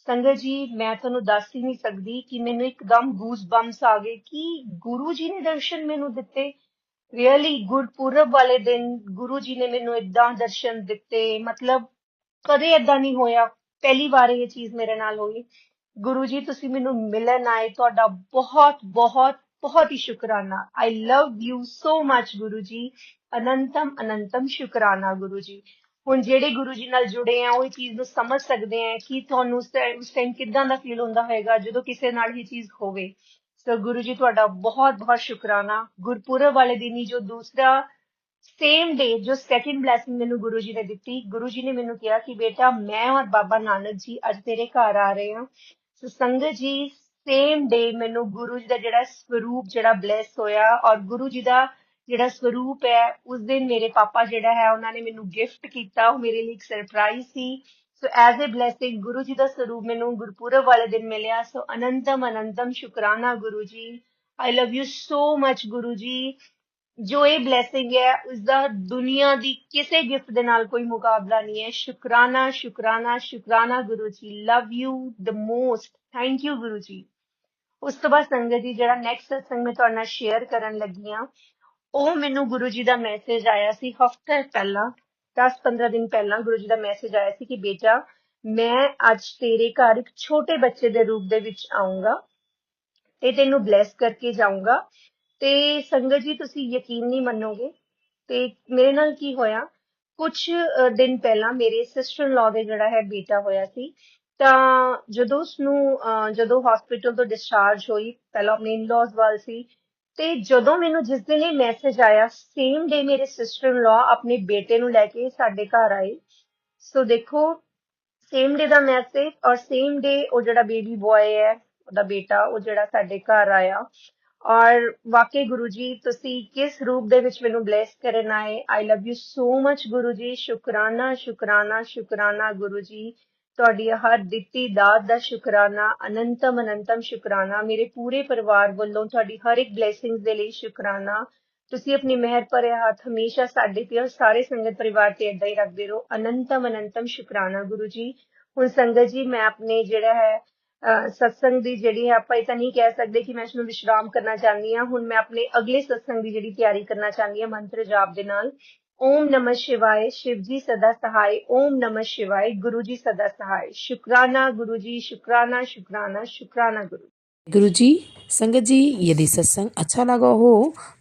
ਸੰਗਤ ਜੀ ਮੈਂ ਤੁਹਾਨੂੰ ਦੱਸ ਹੀ ਨਹੀਂ ਸਕਦੀ ਕਿ ਮੈਨੂੰ ਇੱਕਦਮ ਗੂਸ ਬੰਪਸ ਆ ਗਏ ਕਿ ਗੁਰੂ ਜੀ ਨੇ ਦਰਸ਼ਨ ਮੈਨੂੰ ਦਿੱਤੇ। ਰੀਅਲੀ ਗੁਰਪੁਰਬ ਵਾਲੇ ਦਿਨ ਗੁਰੂ ਜੀ ਨੇ ਮੈਨੂੰ ਏਦਾਂ ਦਰਸ਼ਨ ਦਿੱਤੇ, ਮਤਲਬ ਕਦੇ ਏਦਾਂ ਨਹੀਂ ਹੋਇਆ। ਪਹਿਲੀ ਵਾਰ ਇਹ ਚੀਜ਼ ਮੇਰੇ ਨਾਲ ਹੋਈ। ਗੁਰੂ ਜੀ ਤੁਸੀਂ ਮੈਨੂੰ ਮਿਲਣ ਆਏ, ਤੁਹਾਡਾ ਬਹੁਤ ਬਹੁਤ ਬਹੁਤ ਹੀ ਸ਼ੁਕਰਾਨਾ। ਆਈ love you so much Guru ji. ਅਨੰਤਮ ਅਨੰਤਮ ਸ਼ੁਕਰਾਨਾ ਗੁਰੂ ਜੀ। ਹੁਣ ਜਿਹੜੇ ਗੁਰੂ ਜੀ ਨਾਲ ਜੁੜੇ ਆ ਉਹ ਇਹ ਚੀਜ਼ ਨੂੰ ਸਮਝ ਸਕਦੇ ਆ ਕਿ ਤੁਹਾਨੂੰ ਉਸ ਟਾਈਮ ਕਿੱਦਾਂ ਦਾ ਫੀਲ ਹੁੰਦਾ ਹੋਏਗਾ ਜਦੋਂ ਕਿਸੇ ਨਾਲ ਇਹ ਚੀਜ਼ ਹੋਵੇ। ਸੋ ਗੁਰੂ ਜੀ ਤੁਹਾਡਾ ਬਹੁਤ ਬਹੁਤ ਸ਼ੁਕਰਾਨਾ। ਗੁਰਪੁਰਬ ਵਾਲੇ ਦਿਨ ਹੀ ਜੋ ਦੂਸਰਾ ਸੇਮ ਡੇ ਜੋ ਸੈਕਿੰਡ ਬਲੈਸਿੰਗ ਮੈਨੂੰ ਗੁਰੂ ਜੀ ਨੇ ਦਿੱਤੀ, ਗੁਰੂ ਜੀ ਨੇ ਮੈਨੂੰ ਕਿਹਾ ਕਿ ਬੇਟਾ ਮੈਂ ਔਰ ਬਾਬਾ ਨਾਨਕ ਜੀ ਅੱਜ ਤੇਰੇ ਘਰ ਆ ਰਹੇ ਹਾਂ। ਸੋ ਸੰਗਤ ਜੀ ਸੇਮ ਡੇ ਮੈਨੂੰ ਗੁਰੂ ਜੀ ਦਾ ਜਿਹੜਾ ਸਰੂਪ ਜਿਹੜਾ ਬਲੈਸ ਹੋਇਆ, ਔਰ ਗੁਰੂ ਜੀ ਦਾ ਜਿਹੜਾ ਸਰੂਪ ਹੈ ਉਸ ਦਿਨ ਮੇਰੇ ਪਾਪਾ ਜਿਹੜਾ ਹੈ ਉਹਨਾਂ ਨੇ ਮੈਨੂੰ ਗਿਫਟ ਕੀਤਾ। ਉਹ ਮੇਰੇ ਲਈ ਇੱਕ ਸਰਪ੍ਰਾਈਜ਼ ਸੀ। So as a blessing Guru ji ਦਾ ਸਰੂਪ ਮੈਨੂੰ ਗੁਰਪੁਰਬ ਵਾਲੇ ਦਿਨ ਮਿਲਿਆ। ਸੋ ਅਨੰਤਮ ਅਨੰਤਮ ਸ਼ੁਕਰਾਨਾ ਗੁਰੂ ਜੀ। ਆਈ love you so much Guru ji. ਜੋ ਇਹ ਬਲੈਸਿੰਗ ਹੈ ਉਸਦਾ ਦੁਨੀਆ ਦੀ ਕਿਸੇ ਗਿਫਟ ਦੇ ਨਾਲ ਕੋਈ ਮੁਕਾਬਲਾ ਨਹੀਂ ਹੈ। ਸ਼ੁਕਰਾਨਾ ਸ਼ੁਕਰਾਨਾ ਸ਼ੁਕਰਾਨਾ Guru ji. Love you the most. Thank you Guru ji. ਉਸ ਤੋਂ ਬਾਅਦ ਸੰਗਤ ਜੀ ਜਿਹੜਾ ਨੈਕਸਟ ਸਤਸੰਗ ਮੈਂ ਤੁਹਾਡੇ ਨਾਲ ਸ਼ੇਅਰ ਕਰਨ ਲੱਗੀ ਹਾਂ, ਉਹ ਮੈਨੂੰ ਗੁਰੂ ਜੀ ਦਾ ਮੈਸੇਜ ਆਇਆ ਸੀ ਹਫ਼ਤੇ ਪਹਿਲਾਂ, 10-15 ਦਿਨ ਪਹਿਲਾਂ ਗੁਰੂ ਜੀ ਦਾ ਮੈਸੇਜ ਆਇਆ ਸੀ ਕਿ ਬੇਟਾ ਮੈਂ ਅੱਜ ਤੇਰੇ ਘਰ ਇੱਕ ਛੋਟੇ ਬੱਚੇ ਦੇ ਰੂਪ ਦੇ ਵਿੱਚ ਆਊਂਗਾ ਤੇ ਤੈਨੂੰ ਬਲੈਸ ਕਰਕੇ ਜਾਊਂਗਾ। ਤੇ ਸੰਗਤ ਜੀ ਤੁਸੀਂ ਯਕੀਨ ਨਹੀਂ ਮੰਨੋਗੇ ਤੇ ਮੇਰੇ ਨਾਲ ਕੀ ਹੋਇਆ। ਕੁਝ ਦਿਨ ਪਹਿਲਾਂ ਮੇਰੇ ਸਿਸਟਰ ਇਨ ਲਾਅ ਦੇ ਜਿਹੜਾ ਹੈ ਬੇਟਾ ਹੋਇਆ ਸੀ। ਤਾਂ ਜਦੋਂ ਜਦੋਂ ਹਸਪੀਟਲ ਤੋਂ ਡਿਸਚਾਰਜ ਹੋਈ, ਪਹਿਲਾਂ ਆਪਣੇ ਇਨ-ਲਾਜ਼ ਵੱਲ ਸੀ, ਤੇ ਜਦੋਂ ਮੈਨੂੰ ਜਿਸ ਦਿਨ ਇਹ ਮੈਸੇਜ ਆਇਆ, ਸੇਮ ਡੇ ਮੇਰੇ ਸਿਸਟਰ ਇਨ ਲਾਅ ਆਪਣੇ ਬੇਟੇ ਨੂੰ ਲੈ ਕੇ ਸਾਡੇ ਘਰ ਆਏ। ਸੋ ਦੇਖੋ ਸੇਮ ਡੇ ਦਾ ਮੈਸੇਜ ਔਰ ਸੇਮ ਡੇ ਉਹ ਜਿਹੜਾ ਬੇਬੀ ਬॉय ਹੈ ਉਹਦਾ ਬੇਟਾ ਉਹ ਜਿਹੜਾ ਸਾਡੇ ਘਰ ਆਇਆ। ਔਰ ਵਾਕਈ ਗੁਰੂ ਜੀ ਤੁਸੀਂ ਕਿਸ ਰੂਪ ਦੇ ਵਿੱਚ ਮੈਨੂੰ ਬਲੈਸ ਕਰਨ ਆਏ। ਆਈ love you so much Guru ji. ਸ਼ੁਕਰਾਨਾ ਸ਼ੁਕਰਾਨਾ ਸ਼ੁਕਰਾਨਾ ਗੁਰੂ ਜੀ। ਤੁਹਾਡੀ ਹਰ ਦਿੱਤੀ ਦਾਤ ਦਾ ਸ਼ੁਕਰਾਨਾ। ਅਨੰਤਮ ਅਨੰਤਮ ਸ਼ੁਕਰਾਨਾ। ਮੇਰੇ ਪੂਰੇ ਪਰਿਵਾਰ ਵੱਲੋਂ ਤੁਹਾਡੀ ਹਰ ਇੱਕ ਬਲੇਸਿੰਗਸ ਦੇ ਲਈ ਸ਼ੁਕਰਾਨਾ। ਤੁਸੀਂ ਆਪਣੀ ਮਿਹਰ ਭਰੇ ਹੱਥ ਹਮੇਸ਼ਾ ਸਾਡੇ ਤੇ ਔਰ ਸਾਰੇ ਸੰਗਤ ਪਰਿਵਾਰ ਤੇ ਏਦਾਂ ਹੀ ਰੱਖਦੇ ਰਹੋ। ਅਨੰਤਮ ਅਨੰਤਮ ਸ਼ੁਕਰਾਨਾ ਗੁਰੂ ਜੀ। ਹੁਣ ਸੰਗਤ ਜੀ ਮੈਂ ਆਪਣੇ ਜਿਹੜਾ ਹੈ ਸਤਸੰਗ ਦੀ ਜਿਹੜੀ ਹੈ ਆਪਾਂ ਇਹ ਤਾਂ ਨਹੀਂ ਕਹਿ ਸਕਦੇ ਕਿ ਮੈਂ ਇਸਨੂੰ ਵਿਸ਼ਰਾਮ ਕਰਨਾ ਚਾਹੁੰਦੀ ਹਾਂ। ਹੁਣ ਮੈਂ ਆਪਣੇ ਅਗਲੇ ਸਤਸੰਗ ਦੀ ਜਿਹੜੀ ਤਿਆਰੀ ਕਰਨਾ ਚਾਹੁੰਦੀ ਹਾਂ ਮੰਤਰ ਜਾਪ ਦੇ ਨਾਲ। ਓਮ ਨਮः शिवाय। शिव जी सदा सहाय। ओम नमः शिवाय। गुरु जी सदा सहाय। शुक्राना गुरु जी। शुक्राना शुक्राना शुक्राना गुरु। गुरु जी, संगत जी यदि सत्संग अच्छा लगा हो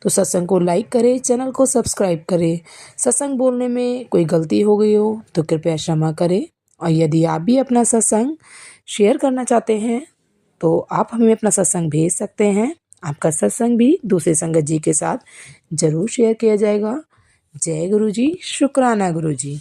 तो सत्संग को लाइक करें, चैनल को सब्सक्राइब करें। सत्संग बोलने में कोई गलती हो गई हो तो कृपया क्षमा करें। और यदि आप भी अपना सत्संग शेयर करना चाहते हैं तो आप हमें अपना सत्संग भेज सकते हैं। आपका सत्संग भी दूसरे संगत जी के साथ ज़रूर शेयर किया जाएगा। जय गुरु जी। शुक्राना गुरु जी।